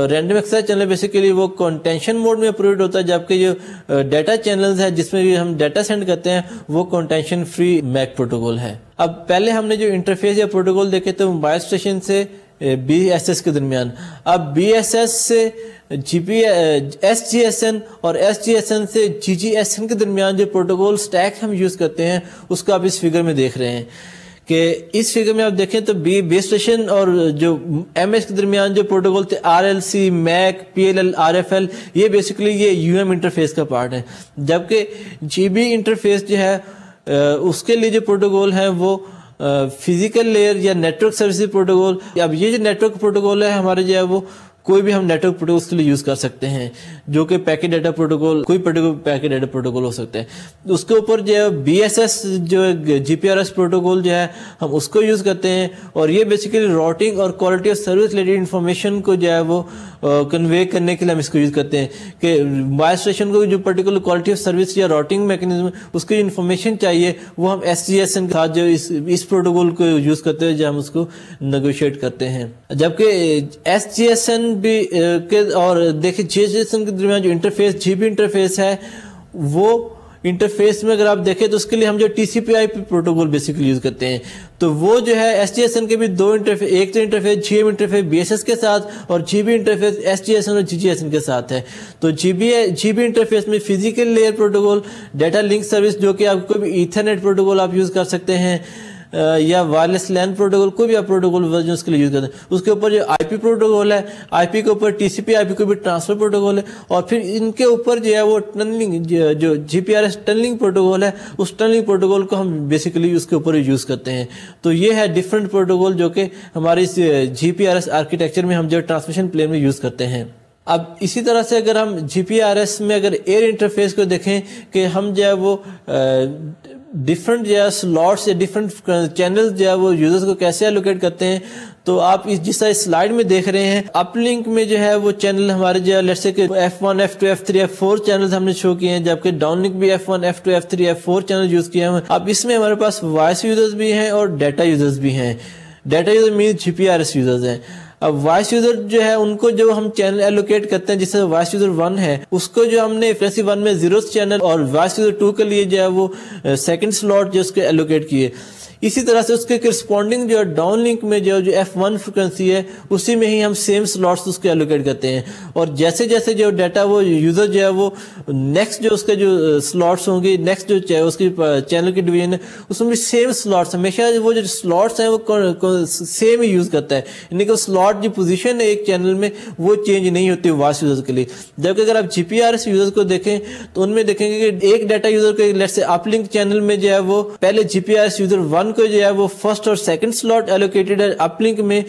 رینڈم ایکسیس چینل بیسیکلی وہ کنٹینشن موڈ میں اپرووڈ ہوتا ہے, جبکہ جو ڈیٹا چینلز ہے جس میں ہم ڈیٹا سینڈ کرتے ہیں وہ کنٹینشن فری میک پروٹوکول ہے. اب پہلے ہم نے جو انٹرفیس یا پروٹوکول دیکھے تھے موبائل اسٹیشن سے بی ایس ایس کے درمیان. اب بی ایس ایس سے ایس جی ایس این اور ایس جی ایس این سے جی جی ایس این کے درمیان جو پروٹوکول سٹیک ہم یوز کرتے ہیں اس کو آپ اس فگر میں دیکھ رہے ہیں. کہ اس فگر میں آپ دیکھیں تو بیس اسٹیشن اور جو ایم ایس کے درمیان جو پروٹوکول تھے R L C, MAC, P L L, R F L, یہ بیسیکلی یہ یو ایم انٹرفیس کا پارٹ ہے. جبکہ جی بی انٹرفیس جو ہے اس کے لیے جو پروٹوکول ہیں وہ فزیکل لیئر یا نیٹورک سروسز پروٹوکول. اب یہ جو نیٹورک پروٹوکول ہے ہمارے جو ہے وہ کوئی بھی ہم نیٹورک پروٹوکول کے لیے یوز کر سکتے ہیں, جو کہ پیکٹ ڈیٹا پروٹوکول, کوئی پیکٹ ڈیٹا پروٹوکول ہو سکتا ہے. اس کے اوپر جو ہے بی ایس ایس جو جی پی آر ایس پروٹوکول جو ہے ہم اس کو یوز کرتے ہیں, اور یہ بیسیکلی راؤٹنگ اور quality of service related information کو جو ہے وہ کنوے کرنے کے لیے ہم اس کو یوز کرتے ہیں. کہ موبائل اسٹیشن کو جو پرٹیکولر کوالٹی آف سروس یا راؤٹنگ میکنزم اس کی انفارمیشن چاہیے وہ ہم ایس جی ایس این کے ساتھ جو اس پروٹوکول کو یوز کرتے ہیں جو ہم اس کو نیگوشیٹ کرتے ہیں. جبکہ ایس جی ایس این بھی اور دیکھیں جی ایس ایس این کے درمیان جو انٹرفیس جی بی انٹرفیس ہے وہ انٹرفیس میں اگر آپ دیکھیں تو اس کے لیے ہم جو TCP/IP پروٹوکول بیسیکلی یوز کرتے ہیں. تو وہ جو ہے SDSN کے بھی دو انٹرفیس, ایک تو انٹرفیس GM انٹرفیس BSS کے ساتھ اور GB انٹرفیس SDSN اور GGSN کے ساتھ ہے. تو GB انٹرفیس میں physical layer protocol, data link service جو کہ آپ کوئی بھی ایتھرنیٹ پروٹوکول آپ یوز کر سکتے ہیں یا وائرلیس لین پروٹوکول, کوئی بھی آپ پروٹوکول ورژن اس کے لیے یوز کرتے ہیں. اس کے اوپر جو IP پروٹوکول ہے, IP کے اوپر TCP/IP کوئی بھی ٹرانسفر پروٹوکول ہے, اور پھر ان کے اوپر جو ہے وہ ٹنلنگ, جو GPRS ٹنلنگ پروٹوکول ہے, اس ٹنلنگ پروٹوکول کو ہم بیسیکلی اس کے اوپر یوز کرتے ہیں. تو یہ ہے ڈفرنٹ پروٹوکول جو کہ ہماری GPRS آرکیٹیکچر میں ہم جو ٹرانسمیشن پلین میں یوز کرتے ہیں. اب اسی طرح سے اگر ہم GPRS میں اگر ایئر انٹرفیس کو دیکھیں کہ ہم جو ہے وہ ڈفرنٹ جو ہے سلاٹس یا ڈفرنٹ چینل جو ہے وہ یوزرز کو کیسے الوکیٹ کرتے ہیں, تو آپ جس طرح سلائیڈ میں دیکھ رہے ہیں, اپ لنک میں جو ہے وہ چینل ہمارے جو ہے لیٹس سے کہ F1 F2 F3 F4 channels ہم نے شو کیے ہیں, جبکہ ڈاؤن لنک بھی F1 F2 F3 F4 channel use کیے ہیں. اب اس میں ہمارے پاس وائس یوزرز بھی ہیں اور ڈیٹا یوزرز بھی ہیں. Data user means GPRS users ہیں. اب وائس یوزر جو ہے ان کو جو ہم چینل ایلوکیٹ کرتے ہیں, جس سے وائس یوزر 1 ہے اس کو جو ہم نے فریکوینسی 1 میں 0 چینل اور وائس یوزر 2 کے لیے جو ہے وہ سیکنڈ سلاٹ جو اس کے ایلوکیٹ کیے. اسی طرح سے اس کے کرسپونڈنگ جو ڈاؤن لنک میں جو F1 فریکوینسی ہے اسی میں ہی ہم سیم سلاٹس اس کے ایلوکیٹ کرتے ہیں. اور جیسے جیسے جو ڈیٹا وہ یوزر جو ہے وہ نیکسٹ جو اس کے جو سلاٹس ہوں گی, نیکسٹ جو اس کی چینل کی ڈویژن ہے اس میں بھی سیم سلاٹس, ہمیشہ وہ جو سلاٹس ہیں وہ سیم ہی یوز کرتا ہے, یعنی کہ سلاٹ جو پوزیشن ہے ایک چینل میں وہ چینج نہیں ہوتی وائس یوزر کے لیے. جبکہ اگر آپ GPRS یوزر کو دیکھیں تو ان میں دیکھیں گے کہ ایک ڈیٹا یوزر کو let's say up link channel میں جو ہے وہ پہلے GPRS یوزر 1 کو جو ہے وہ فرسٹ اور سیکنڈ سلاٹ ایلوکیٹڈ ہے اپ لنک میں,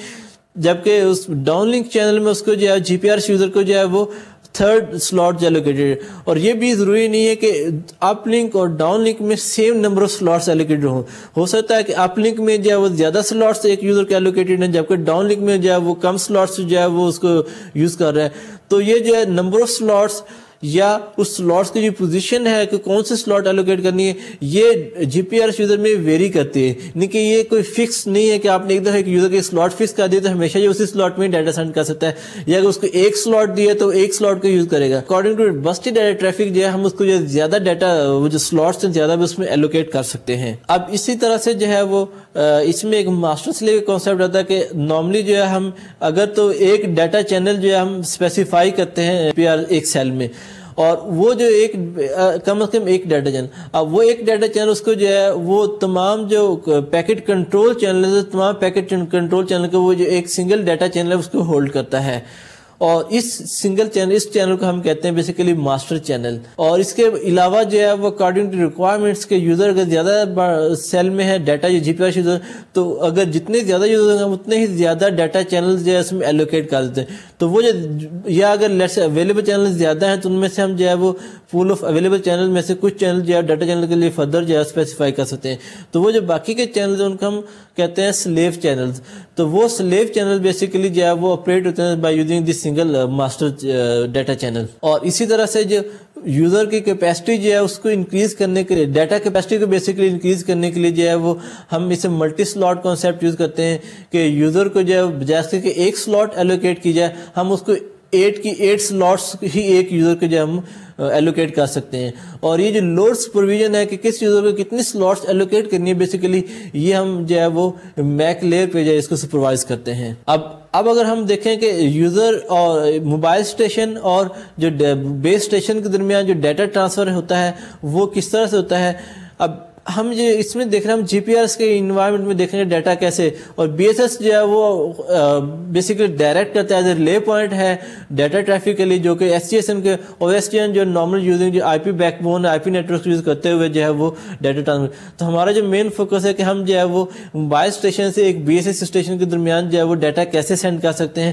جبکہ اس ڈاؤن لنک چینل میں اس کو جو ہے GPRS یوزر کو جو ہے وہ تھرڈ سلاٹ ایلوکیٹڈ ہے. اور یہ بھی ضروری نہیں ہے کہ اپ لنک اور ڈاؤن لنک میں same number of slots allocated ہوں. ہو سکتا ہے کہ اپ لنک میں جو ہے وہ زیادہ سلاٹس ایک یوزر کے ایلوکیٹڈ ہیں, جبکہ ڈاؤن لنک میں جو ہے وہ کم سلاٹس جو ہے وہ اس کو یوز کر رہا ہے. تو یہ جو ہے نمبر آف سلاٹس یا اس سلاٹس کی جو پوزیشن ہے کہ کون سے سلاٹ ایلوکیٹ کرنی ہے, یہ GPRS یوزر میں ویری کرتی ہے. یعنی کہ یہ کوئی فکس نہیں ہے کہ آپ نے ایک دفعہ ایک یوزر کے سلاٹ فکس کر دیا تو ہمیشہ یہ اسی سلاٹ میں ڈیٹا سینڈ کر سکتا ہے, یا اگر اس کو ایک سلاٹ دیا تو ایک سلاٹ کو یوز کرے گا. اکارڈنگ ٹو بسٹی ڈیٹا ٹریفک جو ہے ہم اس کو جو زیادہ ڈیٹا وہ جو سلاٹس ہیں زیادہ بھی اس میں ایلوکیٹ کر سکتے ہیں. اب اسی طرح سے جو ہے وہ اس میں ایک ماسٹر سلیو کانسیپٹ آتا ہے کہ نارملی جو ہے ہم اگر تو ایک ڈیٹا چینل جو ہے ہم اسپیسیفائی کرتے ہیں ایک سیل میں, اور وہ جو ایک کم از کم ایک ڈیٹا چینل, اب وہ ایک ڈیٹا چینل اس کو جو ہے وہ تمام جو پیکٹ کنٹرول چینل ہے, تمام پیکٹ کنٹرول چینل کو وہ جو ایک سنگل ڈیٹا چینل ہے اس کو ہولڈ کرتا ہے. اور اس سنگل چینل, اس چینل کو ہم کہتے ہیں بیسیکلی ماسٹر چینل. اور اس کے علاوہ جو ہے وہ اکارڈنگ ٹو ریکوائرمنٹس کے یوزر اگر زیادہ سیل میں ہے ڈیٹا جو GPRS یوزر, تو اگر جتنے زیادہ یوزر ہیں اتنے ہی زیادہ ڈیٹا چینل جو ہے اس میں ایلوکیٹ کر دیتے ہیں. تو وہ جو یا اگر لیٹس سے اویلیبل چینل زیادہ ہیں تو ان میں سے ہم جو ہے وہ پول آف اویلیبل چینل میں سے کچھ چینل جو ہے ڈیٹا چینل کے لیے فردر جو ہے اسپیسیفائی کر سکتے ہیں. تو وہ جو باقی کے چینل ہیں ان کو ہم کہتے ہیں سلیو چینلز. تو وہ سلیو چینل بیسیکلی جو ہے وہ آپریٹ ہوتے ہیں by using the single master data channel. اور اسی طرح سے جو یوزر کی کیپیسٹی جو ہے اس کو انکریز کرنے کے لیے, ڈیٹا کیپیسٹی کو بیسیکلی انکریز کرنے کے لیے جو ہے وہ ہم اسے ملٹی سلاٹ کانسیپٹ یوز کرتے ہیں کہ یوزر کو جو ہے بجائے اس کے کہ ایک سلاٹ ایلوکیٹ کی جائے, ہم اس کو 8 سلاٹس ہی ایک یوزر کو جو ہم ایلوکیٹ کر سکتے ہیں. اور یہ جو لوڈ سپرویژن ہے کہ کس یوزر کو کتنی سلاٹس ایلوکیٹ کرنی ہے, بیسیکلی یہ ہم جو ہے وہ میک لیئر پہ جو ہے اس کو سپروائز کرتے ہیں. اب اگر ہم دیکھیں کہ یوزر اور موبائل اسٹیشن اور جو بیس اسٹیشن کے درمیان جو ڈیٹا ٹرانسفر ہوتا ہے وہ کس طرح سے ہوتا ہے. اب ہم جو اس میں دیکھ رہے ہیں ہم GPRS کے انوائرمنٹ میں دیکھیں گے ڈیٹا کیسے, اور BSS جو ہے وہ بیسیکلی ڈائریکٹ کرتا ہے, ریلے پوائنٹ ہے ڈیٹا ٹریفک کے لیے, جو کہ SDSN کے OSDN جو نارمل یوزنگ جو IP back bone IP network use کرتے ہوئے جو ہے وہ ڈیٹا ٹرانسفر. تو ہمارا جو مین فوکس ہے کہ ہم جو ہے وہ موبائل اسٹیشن سے ایک BSS اسٹیشن کے درمیان جو ہے وہ ڈیٹا کیسے سینڈ کر سکتے ہیں.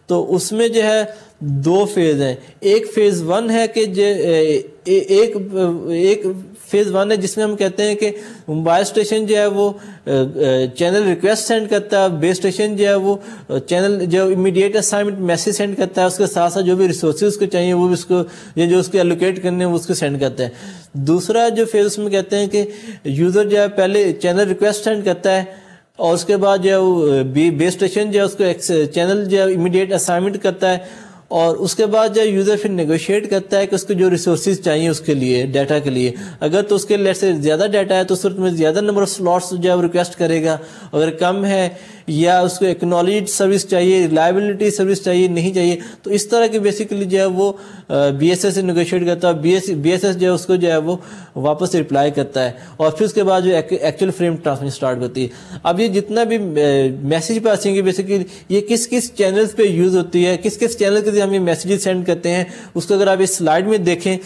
تو اس میں جو ہے 2 فیز ہیں. ایک فیز 1 ہے کہ ایک فیز 1 ہے جس میں ہم کہتے ہیں کہ موبائل اسٹیشن جو ہے وہ چینل ریکویسٹ سینڈ کرتا ہے, بیس اسٹیشن جو ہے وہ چینل جو امیڈیٹ اسائنمنٹ میسج سینڈ کرتا ہے, اس کے ساتھ ساتھ جو بھی ریسورسز کو چاہیے وہ بھی اس کو جو اس کو ایلوکیٹ کرنے ہیں وہ اس کو سینڈ کرتا ہے. دوسرا جو فیز اس میں کہتے ہیں کہ یوزر جو ہے پہلے چینل ریکویسٹ سینڈ کرتا ہے اور اس کے بعد جو ہے بیس اسٹیشن جو ہے اس کو چینل جو ہے امیڈیٹ اسائنمنٹ کرتا ہے, اور اس کے بعد جو یوزر پھر نیگوشیٹ کرتا ہے کہ اس کو جو ریسورسز چاہیے اس کے لیے ڈیٹا کے لیے. اگر تو اس کے لیے سے زیادہ ڈیٹا ہے تو اس صورت میں زیادہ نمبر آف سلاٹس جو ہے وہ ریکویسٹ کرے گا. اگر کم ہے یا اس کو ایکنالج سروس چاہیے, ریلائبلٹی سروس چاہیے, نہیں چاہیے, تو اس طرح کی بیسیکلی جو ہے وہ بی ایس ایس سے نیگوشیٹ کرتا ہے. بی ایس ایس جو ہے اس کو جو ہے وہ واپس رپلائی کرتا ہے اور پھر اس کے بعد جو ایکچوئل فریم ٹرانسمیشن اسٹارٹ ہوتی ہے. اب یہ جتنا بھی میسج پاسنگ ہے بیسیکلی یہ کس کس چینلز پہ یوز ہوتی ہے, کس کس چینل کے ذریعے ہم یہ میسیجز سینڈ کرتے ہیں, اس کو اگر آپ اس سلائڈ میں دیکھیں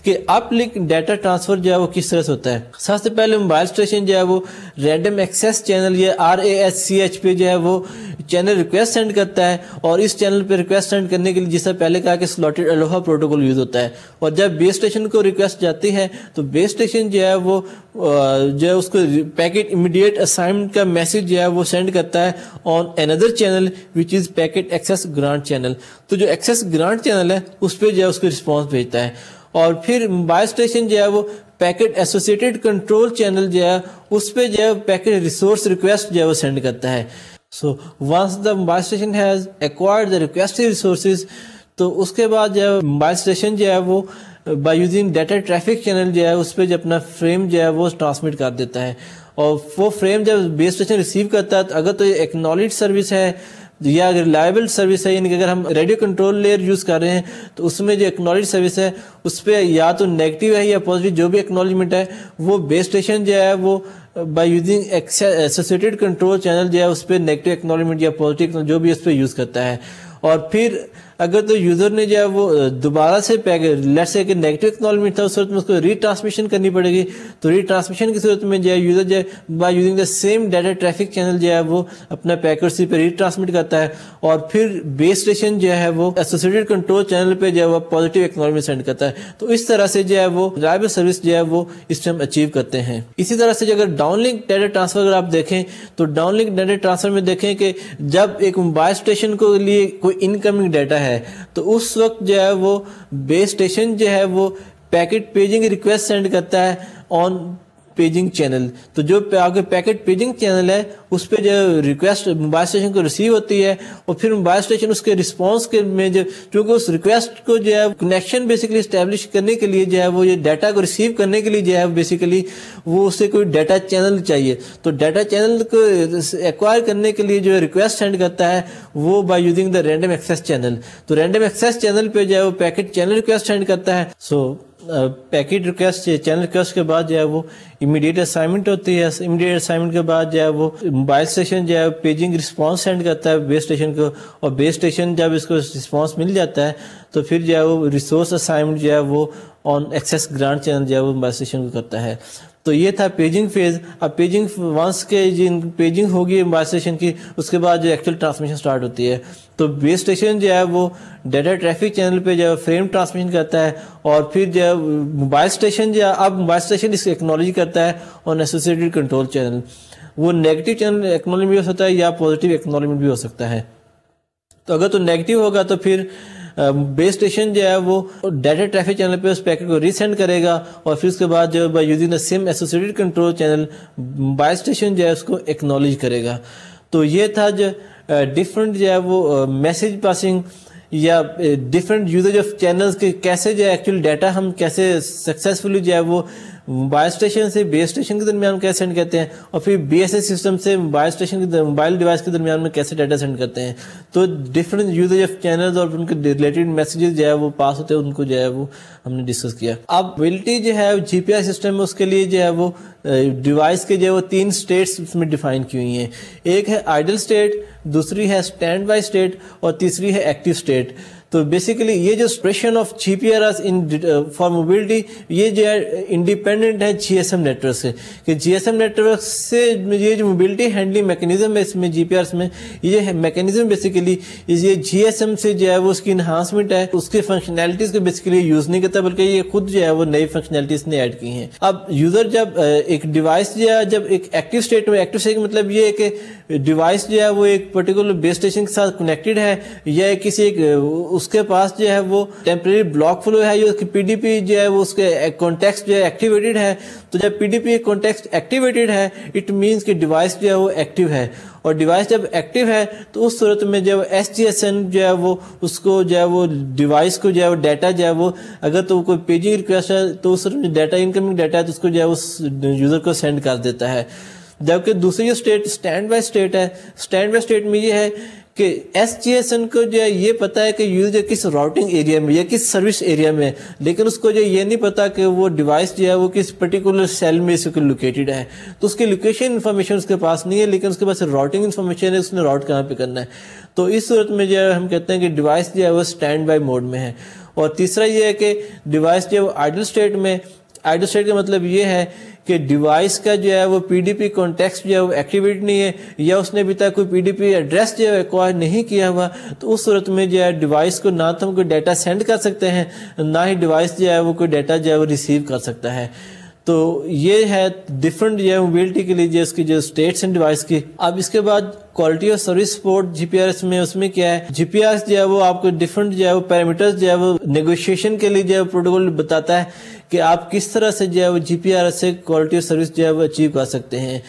کہ اپ لنک ڈیٹا ٹرانسفر جو ہے وہ کس طرح سے ہوتا ہے. سب سے پہلے موبائل اسٹیشن جو ہے وہ رینڈم ایکسیس چینل یا RASCH پہ جو ہے وہ چینل ریکویسٹ سینڈ کرتا ہے, اور اس چینل پہ ریکویسٹ سینڈ کرنے کے لیے جیسا پہلے کہا کہ سلاٹڈ الوہا پروٹوکول یوز ہوتا ہے. اور جب بیس اسٹیشن کو ریکویسٹ جاتی ہے تو بیس اسٹیشن جو ہے وہ جو ہے اس کو پیکٹ امیڈیٹ اسائنمنٹ کا میسج جو ہے وہ سینڈ کرتا ہے آن اندر channel which is packet access grant channel. تو جو ایکسیس گرانٹ چینل ہے اس پہ جو ہے اس کو رسپانس بھیجتا ہے. اور پھر موبائل اسٹیشن جو ہے وہ پیکٹ ایسوسیٹڈ کنٹرول چینل جو ہے اس پہ جو ہے پیکٹ ریسورس ریکویسٹ جو ہے وہ سینڈ کرتا ہے. So once the mobile station has acquired the requested resources, تو اس کے بعد جو ہے موبائل اسٹیشن جو ہے وہ by using data traffic channel جو ہے اس پہ جو اپنا فریم جو ہے وہ ٹرانسمٹ کر دیتا ہے. اور وہ فریم جب بیس اسٹیشن ریسیو کرتا ہے تو اگر تو یہ ایکنالج سروس ہے یا اگر ریلائبل سروس ہے, یعنی کہ اگر ہم ریڈیو کنٹرول لیئر یوز کر رہے ہیں تو اس میں جو ایکنالج سروس ہے اس پہ یا تو نیگیٹو ہے یا پازیٹیو جو بھی ایکنالجمنٹ ہے وہ بیس اسٹیشن جو ہے وہ by using associated control channel جو ہے اس پہ نیگیٹو ایکنالجمنٹ یا پازیٹیو جو بھی اس پہ یوز کرتا ہے. اور پھر اگر تو یوزر نے جو ہے وہ دوبارہ سے لیٹ سے کہ نیگیٹو ایکنالجمنٹ تھا اس صورت میں اس کو ری ٹرانسمیشن کرنی پڑے گی. تو ری ٹرانسمیشن کی صورت میں جو ہے یوزر جو ہے by using the same data traffic channel جو ہے وہ اپنا پیکٹ سی پہ ری ٹرانسمٹ کرتا ہے, اور پھر بیس اسٹیشن جو ہے وہ ایسوسیٹڈ کنٹرول چینل پہ جو ہے وہ پازیٹیو ایکنالجمنٹ سینڈ کرتا ہے. تو اس طرح سے جو ہے وہ ریلائبل سروس جو ہے وہ اس ٹائم اچیو کرتے ہیں. اسی طرح سے اگر ڈاؤن لنک ڈیٹا ٹرانسفر اگر آپ دیکھیں تو ڈاؤن لنک ڈیٹا ٹرانسفر میں دیکھیں کہ جب ایک موبائل اسٹیشن کو لیے کوئی انکمنگ ڈیٹا ہے تو اس وقت جو ہے وہ بیس اسٹیشن جو ہے وہ پیکٹ پیجنگ ریکویسٹ سینڈ کرتا ہے آن پیجنگ چینل. تو جو آگے پیکٹ پیجنگ چینل ہے اس پہ جو ریکویسٹ موبائل اسٹیشن کو ریسیو ہوتی ہے, اور پھر موبائل اسٹیشن اس کے رسپانس کے میں جو چونکہ اس ریکویسٹ کو جو ہے کنیکشن بیسیکلی اسٹیبلش کرنے کے لیے جو ہے وہ یہ ڈیٹا کو ریسیو کرنے کے لیے جو ہے بیسیکلی وہ اسے کوئی ڈیٹا چینل چاہیے. تو ڈیٹا چینل کو ایکوائر کرنے کے لیے جو ریکویسٹ سینڈ کرتا ہے وہ by using the random access channel. تو رینڈم ایکسیس چینل پہ جو ہے وہ پیکٹ چینل ریکویسٹ سینڈ کرتا ہے. سو پیکٹ ریکویسٹ چینل ریکویسٹ کے بعد جو ہے وہ امیڈیٹ اسائنمنٹ ہوتی ہے. امیڈیٹ اسائنمنٹ کے بعد جو ہے وہ موبائل اسٹیشن جو ہے پیجنگ رسپانس سینڈ کرتا ہے بیس اسٹیشن کو, اور بیس اسٹیشن جب اس کو رسپانس مل جاتا ہے تو پھر جو ہے وہ ریسورس اسائنمنٹ جو ہے وہ آن ایکسیس گرانٹ چینل جو ہے وہ موبائل اسٹیشن کو کرتا ہے. تو یہ تھا پیجنگ فیز. اب پیجنگ ونس کے پیجنگ ہوگی موبائل اسٹیشن کی اس کے بعد جو ایکچوئل ٹرانسمیشن سٹارٹ ہوتی ہے. تو بیس اسٹیشن جو ہے وہ ڈیٹا ٹریفک چینل پہ جو ہے فریم ٹرانسمیشن کرتا ہے, اور پھر جو ہے موبائل اسٹیشن جو ہے اب موبائل اسٹیشن اس کو ایکنالج کرتا ہے آن ایسوسیٹڈ کنٹرول چینل. وہ نیگیٹو چینل ایکنالجمنٹ بھی ہو سکتا ہے یا پازیٹیو ایکنالجمنٹ بھی ہو سکتا ہے. تو اگر تو نیگیٹو ہوگا تو پھر بیس اسٹیشن جو ہے وہ ڈیٹا ٹریفک چینل پہ اس پیکٹ کو ریسینڈ کرے گا, اور پھر اس کے بعد جو by using the same associated control channel mobile station جو ہے اس کو ایکنالج کرے گا. تو یہ تھا جو ڈفرنٹ جو ہے وہ میسج پاسنگ یا ڈفرنٹ یوزیج آف چینلز کے کیسے جو ہے ایکچوئل ڈیٹا ہم کیسے سکسیزفلی جو ہے وہ موبائل اسٹیشن سے بیس اسٹیشن کے درمیان کیسے سینڈ کرتے ہیں, اور پھر بی ایس ایس سسٹم سے موبائل اسٹیشن کے موبائل ڈیوائس کے درمیان میں کیسے ڈیٹا سینڈ کرتے ہیں. تو ڈفرنٹ یوزیج آف چینلز اور ان کے ریلیٹڈ میسیجز جو ہے وہ پاس ہوتے ہیں ان کو جو ہے وہ ہم نے ڈسکس کیا. اب موبلٹی جو ہے جی پی آئی سسٹم میں اس کے لیے جو ہے وہ ڈیوائس کے جو ہے وہ 3 اسٹیٹس اس میں ڈیفائن کی ہوئی ہیں. ایک ہے آئیڈل اسٹیٹ, دوسری ہے اسٹینڈ بائی اسٹیٹ, اور تیسری ہے ایکٹیو اسٹیٹ. تو بیسیکلی یہ جو expression of G P R S for mobility یہ جو ہے انڈیپینڈنٹ ہے G S M network سے, کہ G S M network سے یہ جو موبلٹی ہینڈلنگ میکینزم ہے اس میں جی پی آر میں یہ میکینزم بیسیکلی یہ جی ایس ایم سے جو ہے وہ اس کی انہانسمنٹ ہے, اس کی فنکشنالٹیز کو بیسیکلی یوز نہیں کرتا بلکہ یہ خود جو ہے وہ نئی فنکشنالٹیز نے ایڈ کی ہیں. اب یوزر جب ایک ڈیوائس جو ہے جب ایک ایکٹیو اسٹیٹ میں, ایکٹیو اسٹیٹ کا مطلب یہ ہے کہ ڈیوائس جو ہے وہ ایک پرٹیکولر بیس اسٹیشن کے ساتھ کنیکٹڈ ہے یا کسی ایک اس کے پاس جو ہے وہ ٹیمپریری بلاک فلو ہے، یا پی ڈی پی جو ہے وہ اس کے کانٹیکسٹ جو ہے ایکٹیویٹڈ ہے. تو جب P D P context activated ہے اٹ مینس کہ ڈیوائس جو ہے وہ ایکٹیو ہے، اور ڈیوائس جب ایکٹیو ہے تو اس صورت میں جو ایس جی ایس این جو ہے وہ اس کو جو ہے وہ ڈیوائس کو جو ہے وہ ڈیٹا جو ہے وہ اگر تو کوئی پیجنگ ریکویسٹ ہے تو اس صورت میں ڈیٹا انکمنگ ڈیٹا ہے تو اس کو جو ہے اس یوزر کو سینڈ کر دیتا ہے. جبکہ دوسری جو اسٹیٹ اسٹینڈ بائی اسٹیٹ ہے، اسٹینڈ بائی اسٹیٹ میں یہ ہے کہ ایس جی ایس این کو جو ہے یہ پتا ہے کہ یوزر کس راؤٹنگ ایریا میں یا کس سروس ایریا میں، لیکن اس کو جو یہ نہیں پتا کہ وہ ڈیوائس جو ہے وہ کس پرٹیکولر سیل میں اس کو لوکیٹڈ ہے. تو اس کی لوکیشن انفارمیشن اس کے پاس نہیں ہے، لیکن اس کے پاس راؤٹنگ انفارمیشن ہے، اس نے راؤٹ کہاں پہ کرنا ہے. تو اس صورت میں جو ہے ہم کہتے ہیں کہ ڈیوائس جو ہے وہ اسٹینڈ بائی موڈ میں ہے. اور تیسرا یہ ہے کہ ڈیوائس جو ہے وہ آئیڈل اسٹیٹ میں، آئیڈل اسٹیٹ کا مطلب یہ ہے کہ ڈیوائس کا جو ہے وہ پی ڈی پی کانٹیکسٹ جو ہے وہ ایکٹیویٹ نہیں ہے، یا اس نے ابھی تک کوئی پی ڈی پی ایڈریس جو ہے ایکوائر نہیں کیا ہوا. تو اس صورت میں جو ہے ڈیوائس کو نہ تو ہم کوئی ڈیٹا سینڈ کر سکتے ہیں، نہ ہی ڈیوائس جو ہے وہ کوئی ڈیٹا جو ہے وہ ریسیو کر سکتا ہے. تو یہ ہے ڈفرنٹ جو ہے موبلٹی کے لیے جو اس کی جو اسٹیٹس ہیں ڈیوائس کی. اب اس کے بعد quality of service support G P R S میں، اس میں کیا ہے، جی پی آر ایس جو ہے وہ آپ کو ڈفرنٹ جو ہے وہ پیرامیٹرز جو ہے وہ نیگوشیشن کے لیے جو ہے پروٹوکول بتاتا ہے کہ آپ کس طرح سے جو ہے وہ جی پی آر ایس سے کوالٹی آف سروس جو ہے وہ اچیو کر سکتے ہیں.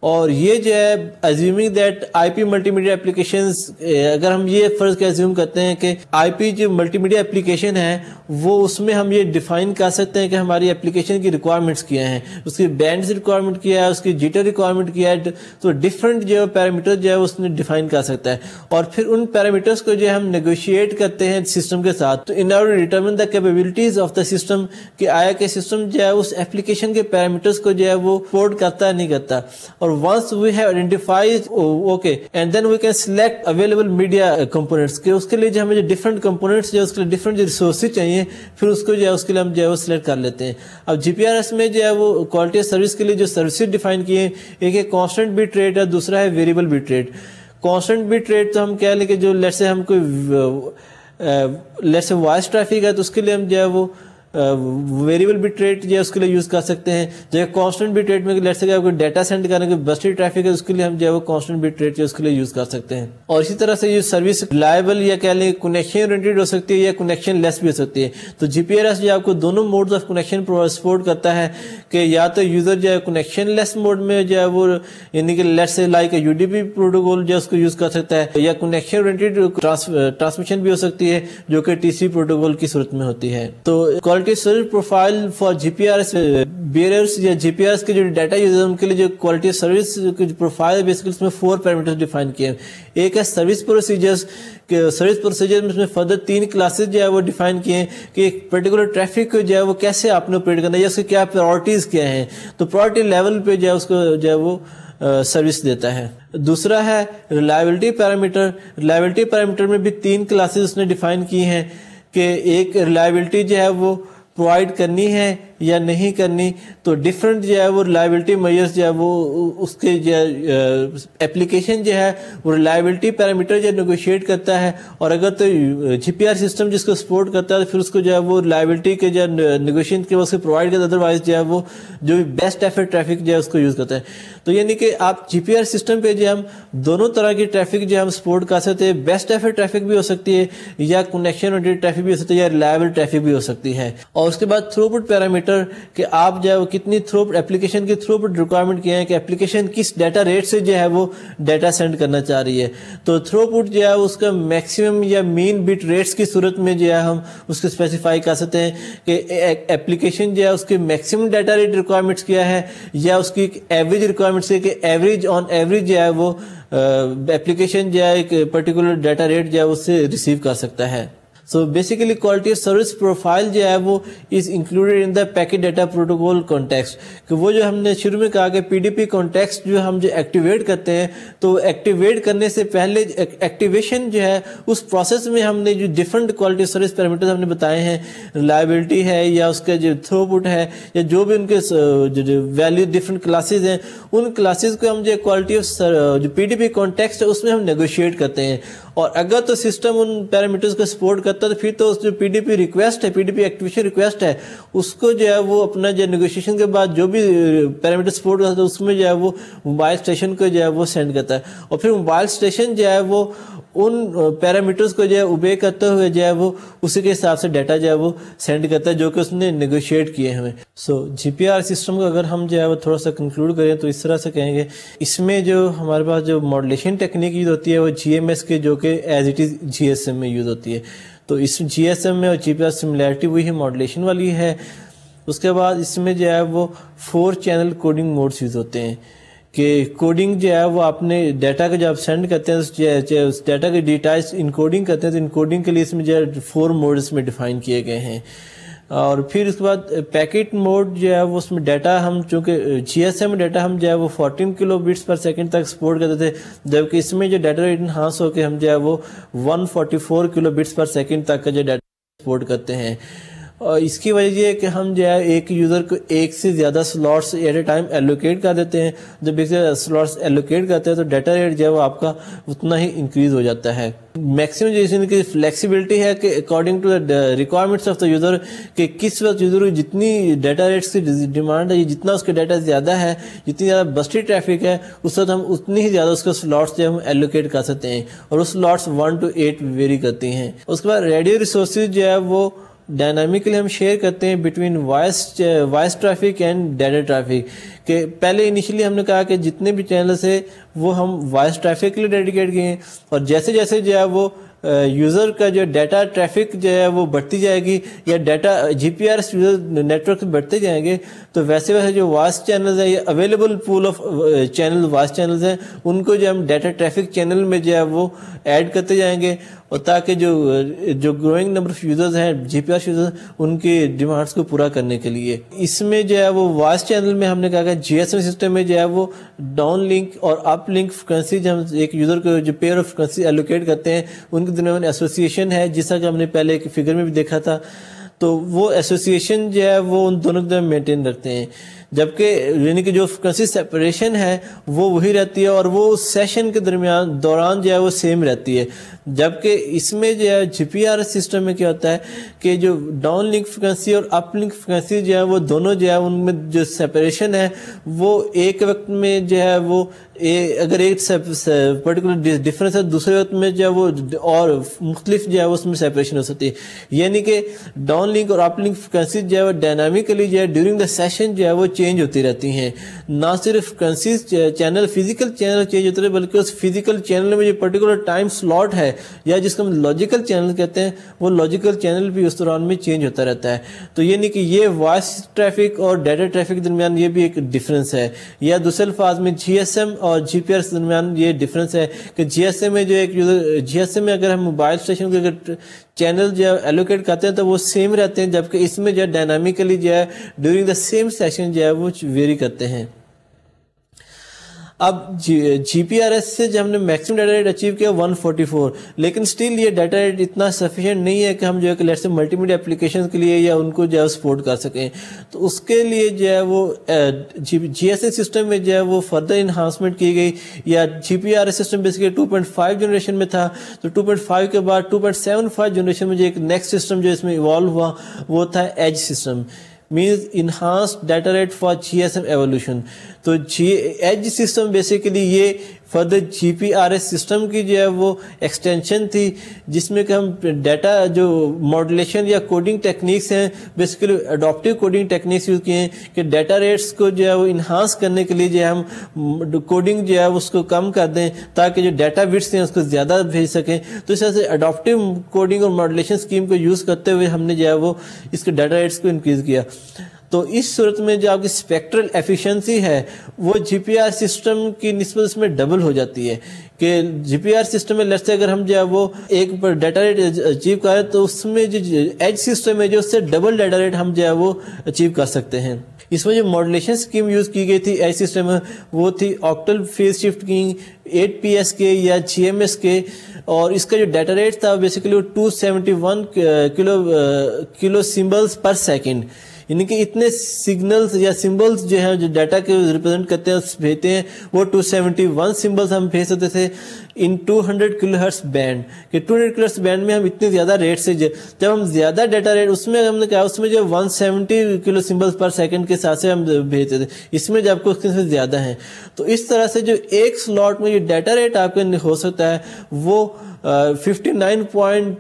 اور یہ جو ہے assuming that I P multi media applications, اگر ہم یہ فرض کے ایزیوم کرتے ہیں کہ آئی پی جو ملٹی میڈیا اپلیکیشن ہے وہ اس میں ہم یہ ڈیفائن کر سکتے ہیں کہ ہماری اپلیکیشن کی ریکوائرمنٹس کیا ہیں، اس کی بینڈز ریکوائرمنٹ کیا ہے، اس کی جیٹر ریکوائرمنٹ کیا ہے. تو ڈفرنٹ جو پیرامیٹر جو ہے اس نے ڈیفائن کر سکتا ہے، اور پھر ان پیرامیٹرز کو جو ہے ہم نیگوشیٹ کرتے ہیں سسٹم کے ساتھ. تو in order to determine the capabilities of the system, کہ آیا کہ سسٹم جو ہے اس ایپلیکیشن کے پیرامیٹرز کو جو ہے وہ سپورٹ کرتا ہے نہیں کرتا. اور once we have identified okay and then we can select available media components کہ اس کے لیے جو ہمیں جو ڈفرنٹ کمپوننٹس جو اس کے لیے ڈفرنٹ جو ریسورسز چاہیے پھر اس کو جو ہے اس کے لیے ہم جو ہے وہ سلیکٹ کر لیتے ہیں. اب جی پی آر ایس میں جو ہے وہ کوالٹی آف سروس کے لیے جو سروسز ڈیفائن کیے ہیں، ایک ہے کانسٹنٹ بیٹ ریٹ ہے، دوسرا ہے variable bit rate. Constant bit rate تو ہم کہہ لیں کہ جو لیٹ سے ہم کوئی لیٹ سے وائس ٹریفک ہے تو اس کے لیے ہم جو ہے وہ ویریبل بٹ ریٹ جو ہے اس کے لیے یوز کر سکتے ہیں. جو کانسٹنٹ بٹ ریٹ میں لیٹ سے کوئی ڈیٹا سینڈ کرنے کے بسٹڈ ٹریفک ہے اس کے لیے ہم جو ہے وہ کانسٹنٹ بٹ ریٹ جو اس کے لیے یوز کر سکتے ہیں. اور اسی طرح سے یہ سروس ریلائبل یا کہہ لیں کنیکشن اورینٹڈ ہو سکتی ہے یا کنیکشن لیس بھی ہو سکتی ہے. تو جی پی آر ایس جو آپ کو دونوں موڈز آف کنیکشن سپورٹ کرتا ہے کہ یا تو یوزر جو ہے کنیکشن لیس موڈ میں جو ہے وہ یعنی کہ لیٹ سے like U D P protocol جو اس کو یوز کر سکتا ہے، یا کنیکشن اورینٹڈ ٹرانسمیشن بھی ہو سکتی ہے جو کہ ٹی سی پروٹوکول کی صورت میں ہوتی ہے. تو quality service profile for G P R S bearers یا جی پی آر ایس کے جو ڈیٹا یوزر ان کے لیے جو کوالٹی سروس کی پروفائل بیسکلی اس میں 4 پیرامیٹرز ڈیفائن کیے ہیں. ایک ہے سروس پروسیجرز، کہ سروس پروسیجر میں اس میں فردر 3 کلاسز جو ہے وہ ڈیفائن کیے ہیں کہ ایک پرٹیکولر ٹریفک کو جو ہے وہ کیسے آپ نے آپریٹ کرنا ہے یا اس کے کیا پرائورٹیز کیا ہیں. تو پرائورٹی لیول پہ جو ہے اس کو جو ہے وہ سروس دیتا ہے. دوسرا ہے ریلائبلٹی پیرامیٹر. ریلائبلٹی پیرامیٹر میں بھی 3 کلاسز اس نے ڈیفائن کی ہیں کہ ایک ریلائبلٹی جو ہے وہ پرووائڈ کرنی ہے یا نہیں کرنی. تو ڈفرنٹ جو ہے وہ ریلائبلٹی میئرز جو ہے وہ اس کے جو اپلیکیشن جو ہے وہ ریلائبلٹی پیرامیٹر جو نیگوشیٹ کرتا ہے، اور اگر تو جی پی آر سسٹم جس کو سپورٹ کرتا ہے پھر اس کو جو ہے وہ ریلائبلٹی کے جو نیگوشیشن کے واسطے پرووائڈ کرتا ہے، ادروائز جو ہے وہ جو بیسٹ ایفرٹ ٹریفک جو ہے اس کو یوز کرتا ہے. تو یعنی کہ آپ جی پی آر سسٹم پہ جو ہم دونوں طرح کی ٹریفک جو ہم سپورٹ کر سکتے ہیں. بیسٹ ایفرٹ ٹریفک بھی ہو سکتی ہے یا کنیکشن اورینٹڈ ٹریفک بھی ہو سکتی ہے یا ریلائبل ٹریفک بھی ہو سکتی ہے. اور اس کے بعد تھرو پٹ پیرامیٹر کہ آپ جو ہے وہ کتنی تھرو پٹ ایپلیکیشن کی تھرو پٹ ریکوائرمنٹ کیا ہے کہ ایپلیکیشن کس ڈیٹا ریٹ سے جو ہے وہ ڈیٹا سینڈ کرنا چاہ رہی ہے. تو تھرو پٹ جو ہے اس کا میکسیمم یا مین بٹ ریٹس کی صورت میں جو ہے ہم اس کو اسپیسیفائی کر سکتے ہیں کہ ایپلیکیشن جو ہے اس کے میکسیمم ڈیٹا ریٹ ریکوائرمنٹس کیا ہے یا اس کی ایوریج ریکوائرمنٹس ہے کہ ایوریج آن ایوریج جو ہے وہ ایپلیکیشن جو ہے ایک پرٹیکولر ڈیٹا ریٹ جو ہے اس سے ریسیو کر سکتا ہے. So basically quality of service profile جو ہے وہ is included in the packet data protocol context. کہ وہ جو ہم نے شروع میں کہا کہ پی ڈی پی context جو ہم جو ایکٹیویٹ کرتے ہیں تو ایکٹیویٹ کرنے سے پہلے ایکٹیویشن جو ہے اس پروسیس میں ہم نے جو ڈفرنٹ کوالٹی سروس پیرامیٹرز ہم نے بتائے ہیں، ریلائبلٹی ہے یا اس کا جو تھرو پٹ ہے یا جو بھی ان کے جو ویلیو ڈفرنٹ کلاسز ہیں، ان کلاسز کو ہم جو کوالٹی آف جو پی ڈی پی context ہے اس میں ہم نیگوشیٹ کرتے ہیں. اور اگر تو سسٹم ان پیرامیٹرز کو سپورٹ کرتا ہے تو پھر تو جو پی ڈی پی ریکویسٹ ہے, P D P activation request ہے, اس کو جو ہے وہ اپنا جو نیگوشیشن کے بعد جو بھی پیرامیٹر سپورٹ کرتا ہے اس میں جو ہے وہ موبائل اسٹیشن کو جو ہے وہ سینڈ کرتا ہے, اور پھر موبائل اسٹیشن جو ہے وہ ان پیرامیٹرز کو جو ہے اوبے کرتے ہوئے جو ہے وہ اسی کے حساب سے ڈیٹا جو ہے وہ سینڈ کرتا ہے جو کہ اس نے نیگوشیٹ کیے ہیں. سو جی پی آر سسٹم کو اگر ہم جو ہے وہ تھوڑا سا کنکلوڈ کریں تو اس طرح سے کہیں گے, اس میں جو ہمارے پاس جو ماڈولیشن ٹیکنیک یوز ہوتی ہے وہ جی ایم ایس کے جو کہ as it is G S M میں یوز ہوتی ہے. تو اس جی ایس ایم میں اور جی پی آر سملیرٹی وہی ماڈولیشن والی ہے. اس کے بعد اس میں جو ہے وہ 4 چینل کوڈنگ موڈس یوز ہوتے ہیں کہ کوڈنگ جو ہے وہ آپ نے ڈیٹا کو جب سینڈ کرتے ہیں اس ڈیٹا کے ڈیٹائلس انکوڈنگ کرتے ہیں تو انکوڈنگ کے لیے اس میں جو ہے 4 موڈس میں ڈیفائن کیے گئے ہیں. اور پھر اس کے بعد پیکٹ موڈ جو ہے وہ اس میں ڈیٹا ہم چونکہ جی ایس ایم ڈیٹا ہم جو ہے وہ 14 کلو بٹس پر سیکنڈ تک سپورٹ کرتے تھے, جبکہ اس میں جو ڈیٹا ریٹ انہانس ہو کے ہم جو ہے وہ 144 کلو بٹس پر سیکنڈ تک کا جو ڈیٹا سپورٹ کرتے ہیں. اور اس کی وجہ یہ ہے کہ ہم جو ہے ایک یوزر کو ایک سے زیادہ slots at a time allocate کر دیتے ہیں. جب ایک سے زیادہ سلاٹس ایلوکیٹ کرتے ہیں تو ڈیٹا ریٹ جو ہے وہ آپ کا اتنا ہی انکریز ہو جاتا ہے. میکسیمم جو ان کی فلیکسیبلٹی ہے کہ according to the requirements of the user, کہ کس وقت یوزر کو جتنی ڈیٹا ریٹس کی ڈیمانڈ ہے, جتنا اس کے ڈیٹا زیادہ ہے, جتنی زیادہ بسٹی ٹریفک ہے, اس وقت ہم اتنی ہی زیادہ اس کے سلاٹس جو ہم ایلوکیٹ کر سکتے ہیں, اور اس سلاٹس 1 to 8 ویری کرتی ہیں. اس کے بعد ریڈیو ریسورسز جو ہے وہ ڈائنامیکلی ہم شیئر کرتے ہیں between voice traffic and data traffic. کہ پہلے انیشلی ہم نے کہا کہ جتنے بھی چینلز ہیں وہ ہم وائس ٹریفک کے لیے ڈیڈیکیٹ کیے ہیں, اور جیسے جیسے جو ہے وہ یوزر کا جو ڈیٹا ٹریفک جو ہے وہ بڑھتی جائے گی یا data G P R S user network بڑھتے جائیں گے, تو ویسے ویسے جو وائس چینلز ہیں یا available pool of channel voice channels ہیں ان کو جو ہم ڈیٹا ٹریفک چینل میں جو ہے وہ ایڈ کرتے جائیں گے, اور تاکہ جو گروئنگ نمبر آف یوزرز ہیں جی پی آر یوزرز ان کی ڈیمانڈس کو پورا کرنے کے لیے. اس میں جو ہے وہ وائس چینل میں ہم نے کہا کہ جی ایس ایم سسٹم میں جو ہے وہ ڈاؤن لنک اور اپ لنک فریکوینسی جو ہم ایک یوزر کو جو پیئر آف فریکوینسی ایلوکیٹ کرتے ہیں ان کے درمیان ایسوسیشن ہے, جیسا کہ ہم نے پہلے ایک فگر میں بھی دیکھا تھا. تو وہ ایسوسیشن جو ہے وہ ان دونوں کے درمیان مینٹین رکھتے ہیں, جبکہ یعنی کہ جو فریکوینسی سیپریشن ہے وہ وہی رہتی ہے اور وہ سیشن کے دوران جو ہے وہ سیم رہتی ہے. جبکہ اس میں جو ہے جی پی آر ایس سسٹم میں کیا ہوتا ہے کہ جو ڈاؤن لنک فریکوینسی اور اپ لنک فریکوینسی جو ہے وہ دونوں جو ہے ان میں جو سیپریشن ہے وہ ایک وقت میں جو ہے وہ اگر ایک پرٹیکولر ڈفرینس ہے دوسرے وقت میں جو ہے وہ اور مختلف جو ہے اس میں سیپریشن ہو سکتی ہے. یعنی کہ ڈاؤن لنک اور اپ لنک فریکوینسی جو ہے وہ ڈائنامیکلی جو ہے ڈیورنگ دا سیشن جو ہے وہ چینج ہوتی رہتی ہیں. نہ صرف frequencies channel physical channel change ہوتے رہے بلکہ اس فزیکل چینل میں جو پرٹیکولر ٹائم سلاٹ ہے یا جس کو ہم لاجیکل چینل کہتے ہیں وہ لاجیکل چینل بھی اس دوران میں چینج ہوتا رہتا ہے. تو یعنی کہ یہ وائس ٹریفک اور ڈیٹا ٹریفک کے درمیان یہ بھی ایک ڈفرینس ہے. یا دوسرے الفاظ میں جی ایس ایم اور جی پی آر کے درمیان یہ ڈفرینس ہے کہ جی ایس ایم میں جو ایک جی ایس ایم میں اگر ہم موبائل اسٹیشن کو اگر چینل جو ہے ایلوکیٹ کرتے ہیں تو وہ سیم رہتے ہیں, جبکہ اس میں جو ہے ڈائنامیکلی جو ہے ڈیورنگ دا سیم سیشن جو ہے وہ ویری کرتے ہیں. اب جی پی آر ایس سے جو ہم نے میکسیمم ڈیٹا ریٹ اچیو کیا 144, لیکن سٹل یہ ڈیٹا ریٹ اتنا سفیشینٹ نہیں ہے کہ ہم جو ہے لیٹ سے ملٹی میڈیا اپلیکیشن کے لیے یا ان کو جو ہے سپورٹ کر سکیں. تو اس کے لیے جو ہے وہ جی ایس اے سسٹم میں جو ہے وہ فردر انہانسمنٹ کی گئی, یا G P R S system basically 2.5 generation میں تھا, تو 2.5 کے بعد 2.75 جنریشن میں جو ایک نیکسٹ سسٹم جو اس میں ایوالو ہوا وہ تھا EDGE system, means enhanced data rate for GSM evolution. تو ایج سسٹم بیسیکلی یہ further G P R S system کی جو ہے وہ ایکسٹینشن تھی, جس میں کہ ہم ڈیٹا جو ماڈولیشن یا کوڈنگ ٹیکنیکس ہیں basically adaptive coding techniques use کیے ہیں کہ ڈیٹا ریٹس کو جو ہے وہ انہانس کرنے کے لیے جو ہے ہم کوڈنگ جو ہے اس کو کم کر دیں تاکہ جو ڈیٹا بٹس ہیں اس کو زیادہ بھیج سکیں. تو اس طرح سے اڈاپٹیو کوڈنگ اور ماڈولیشن اسکیم کو یوز کرتے ہوئے ہم نے جو ہے وہ اس کے ڈیٹا ریٹس کو انکریز کیا. تو اس صورت میں جو آپ کی اسپیکٹرل ایفیشنسی ہے وہ جی پی آر سسٹم کی نسبت اس میں ڈبل ہو جاتی ہے کہ جی پی آر سسٹم میں لیٹس سے اگر ہم جو ہے وہ ایک پر ڈیٹا ریٹ اچیو کریں تو اس میں جو ایج سسٹم ہے جو اس سے ڈبل ڈیٹا ریٹ ہم جو ہے وہ اچیو کر سکتے ہیں. اس میں جو ماڈولیشن اسکیم یوز کی گئی تھی ایج سسٹم میں وہ تھی octal phase shift keying 8PS کے یا GMS کے, اور اس کا جو ڈیٹا ریٹ تھا بیسیکلی 271 کلو سمبلز پر سیکنڈ. یعنی کہ اتنے سگنلز یا سمبلز جو ہیں جو ڈیٹا کے ریپرزینٹ کرتے ہیں بھیجتے ہیں وہ 271 سمبلز ہم بھیج سکتے تھے ان 200 کلو ہرٹز بینڈ. کہ 200 کلو ہرٹز بینڈ میں ہم اتنے زیادہ ریٹ سے جب ہم زیادہ ڈیٹا ریٹ اس میں ہم نے کہا اس میں جو 170 کلو سمبلز پر سیکنڈ کے ساتھ سے ہم بھیجتے تھے, اس میں جب کو اس سے زیادہ ہیں. تو اس طرح سے جو ایک سلاٹ میں جو ڈیٹا ریٹ آپ کا ہو سکتا ہے وہ 59.2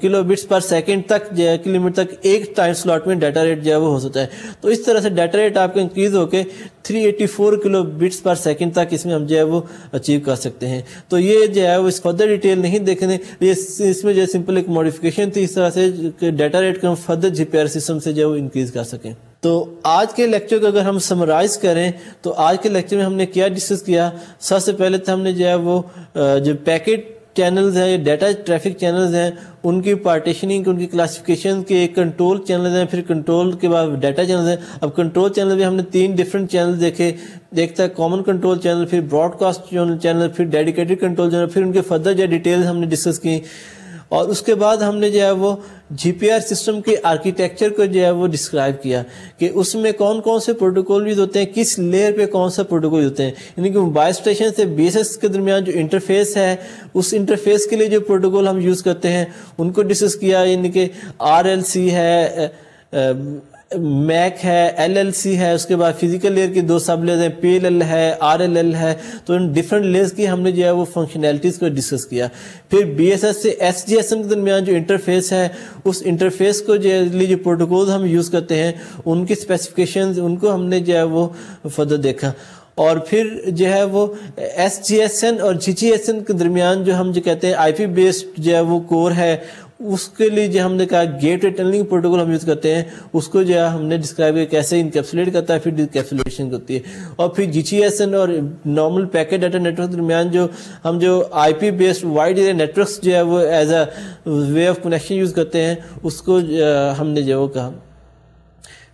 کلو بٹس پر سیکنڈ تک جو ہے کلو میٹر تک ایک ٹائم سلاٹ میں ڈیٹا ریٹ جو ہے وہ ہو سکتا ہے. تو اس طرح سے ڈیٹا ریٹ آپ کا انکریز ہو کے 384 کلو بٹس پر سیکنڈ تک اس میں ہم جو ہے وہ اچیو کر سکتے ہیں. تو یہ جو ہے وہ اس فردر ڈیٹیل نہیں دیکھنے, اس میں جو ہے سمپل ایک موڈیفیکیشن تھی اس طرح سے ڈیٹا ریٹ کو ہم further G P are system سے جو ہے وہ انکریز کر سکیں. تو آج کے لیکچر کو اگر ہم سمرائز کریں تو آج کے لیکچر میں ہم نے کیا ڈسکس کیا. سب سے پہلے تو ہم نے جو ہے وہ جو پیکٹ چینلز ہیں, ڈیٹا ٹریفک چینلز ہیں, ان کی پارٹیشننگ, ان کی کلاسیفیکیشن کے کنٹرول چینلز ہیں, پھر کنٹرول کے بعد ڈیٹا چینلز ہیں. اب کنٹرول چینل میں ہم نے 3 ڈفرینٹ چینل دیکھے, ایک تھا کامن کنٹرول چینل, پھر براڈ کاسٹ چینل, پھر ڈیڈیکیٹڈ کنٹرول چینل, پھر ان کے فردر جو ڈیٹیلز ہم نے ڈسکس کی. اور اس کے بعد ہم نے جو ہے وہ جی پی آر سسٹم کے آرکیٹیکچر کو جو ہے وہ ڈسکرائب کیا کہ اس میں کون کون سے پروٹوکول یوز ہوتے ہیں, کس لیئر پہ کون سا پروٹوکول ہوتے ہیں. یعنی کہ موبائل اسٹیشن سے بی ایس ایس کے درمیان جو انٹرفیس ہے اس انٹرفیس کے لیے جو پروٹوکول ہم یوز کرتے ہیں ان کو ڈسکس کیا. یعنی کہ RLC ہے, میک ہے, LLC ہے, اس کے بعد فزیکل لیئر کی 2 سب لیئرز ہیں, PLL ہے, RLL ہے. تو ان ڈفرنٹ لیئرز کی ہم نے جو ہے وہ فنکشنلٹیز کو ڈسکس کیا. پھر BSS سے SGSM کے درمیان جو انٹرفیس ہے اس انٹرفیس کو جو لیے جو پروٹوکولز ہم یوز کرتے ہیں ان کی اسپیسیفکیشنز ان کو ہم نے جو ہے وہ فردر دیکھا. اور پھر جو ہے وہ SGSN اور GGSN کے درمیان جو ہم جو کہتے ہیں IP بیسڈ جو ہے وہ کور ہے, اس کے لیے جو ہم نے کہا گیٹ وے ٹنلنگ پروٹوکول ہم یوز کرتے ہیں, اس کو جو ہے ہم نے ڈسکرائب کیا کیسے انکیپسولیٹ کرتا ہے, پھر ڈیکیپسولیشن ہوتی ہے. اور پھر GGSN اور normal packet data network کے درمیان جو ہم جو IP based wide area networks جو ہے وہ as a way of connection use کرتے ہیں اس کو ہم نے جو وہ کہا.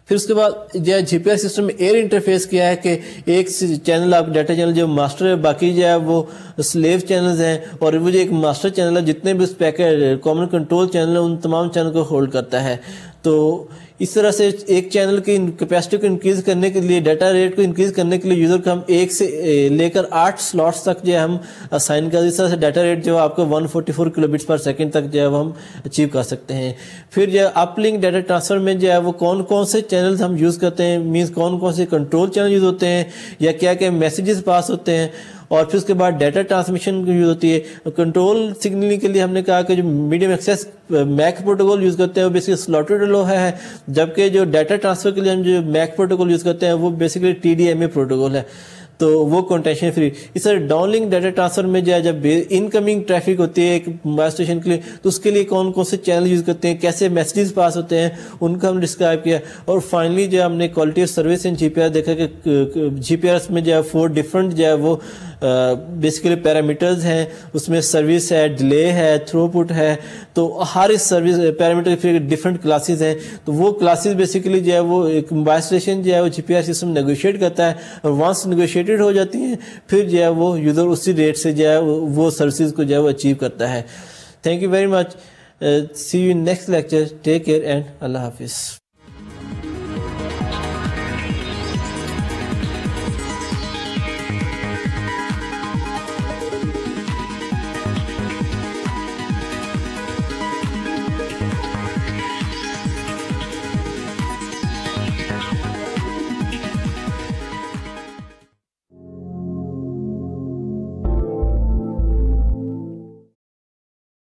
پھر اس کے بعد جو ہے جی پی آر سسٹم میں ایئر انٹرفیس کیا ہے کہ ایک چینل آپ ڈیٹا چینل جو ماسٹر ہے, باقی جو ہے وہ سلیو چینلز ہیں, اور وہ جو ایک ماسٹر چینل ہے جتنے بھی اس پیکٹ کامن کنٹرول چینل ہیں ان تمام چینل کو ہولڈ کرتا ہے. تو اس طرح سے ایک چینل کی کیپیسٹی کو انکریز کرنے کے لیے, ڈیٹا ریٹ کو انکریز کرنے کے لیے یوزر کو ہم 1 سے لے کر 8 سلاٹس تک جو ہے ہم اسائن کر, اس طرح سے ڈیٹا ریٹ جو آپ کو 144 کلو بٹس پر سیکنڈ تک جو ہے وہ ہم اچیو کر سکتے ہیں. پھر جو ہے اپ لنک ڈیٹا ٹرانسفر میں جو ہے وہ کون کون سے چینلز ہم یوز کرتے ہیں, مینس کون کون سے کنٹرول چینل یوز ہوتے ہیں یا کیا کیا میسیجز پاس ہوتے ہیں. اور پھر اس کے بعد ڈیٹا ٹرانسمیشن یوز ہوتی ہے. کنٹرول سگنلنگ کے لیے ہم نے کہا کہ جو medium access make protocol use کرتے ہیں وہ بیسکلی سلاٹڈ لو ہے, جبکہ جو ڈیٹا ٹرانسفر کے لیے ہم جو میک پروٹوکول یوز کرتے ہیں وہ بیسکلی TDMA پروٹوکول ہے, تو وہ کنٹینشن فری. اس طرح ڈاؤن لنک ڈیٹا ٹرانسفر میں جو ہے جب انکمنگ ٹریفک ہوتی ہے ایک موبائل اسٹیشن کے لیے تو اس کے لیے کون کون سے چینل یوز کرتے ہیں, کیسے میسیجز پاس ہوتے ہیں, ان کو ہم ڈسکرائب کیا. اور فائنلی جو ہم نے quality of service in G P R دیکھا کہ جی پی آر میں جو ہے 4 ڈفرنٹ جو ہے وہ بیسیکلی پیرامیٹرز ہیں. اس میں سروس ہے, ڈیلے ہے, تھرو پٹ ہے, تو ہر اس سروس پیرامیٹر کے پھر ڈفرنٹ کلاسز ہیں. تو وہ کلاسز بیسیکلی جو ہے وہ ایک موبائل اسٹیشن جو ہے وہ جی پی آر سسٹم نیگوشیٹ کرتا ہے, اور وانس نیگوشیٹڈ ہو جاتی ہیں پھر جو ہے وہ یوزر اسی ریٹ سے جو ہے وہ سروسز کو جو ہے وہ اچیو کرتا ہے. Thank you very much. See you in next lecture. Take care and اللہ حافظ.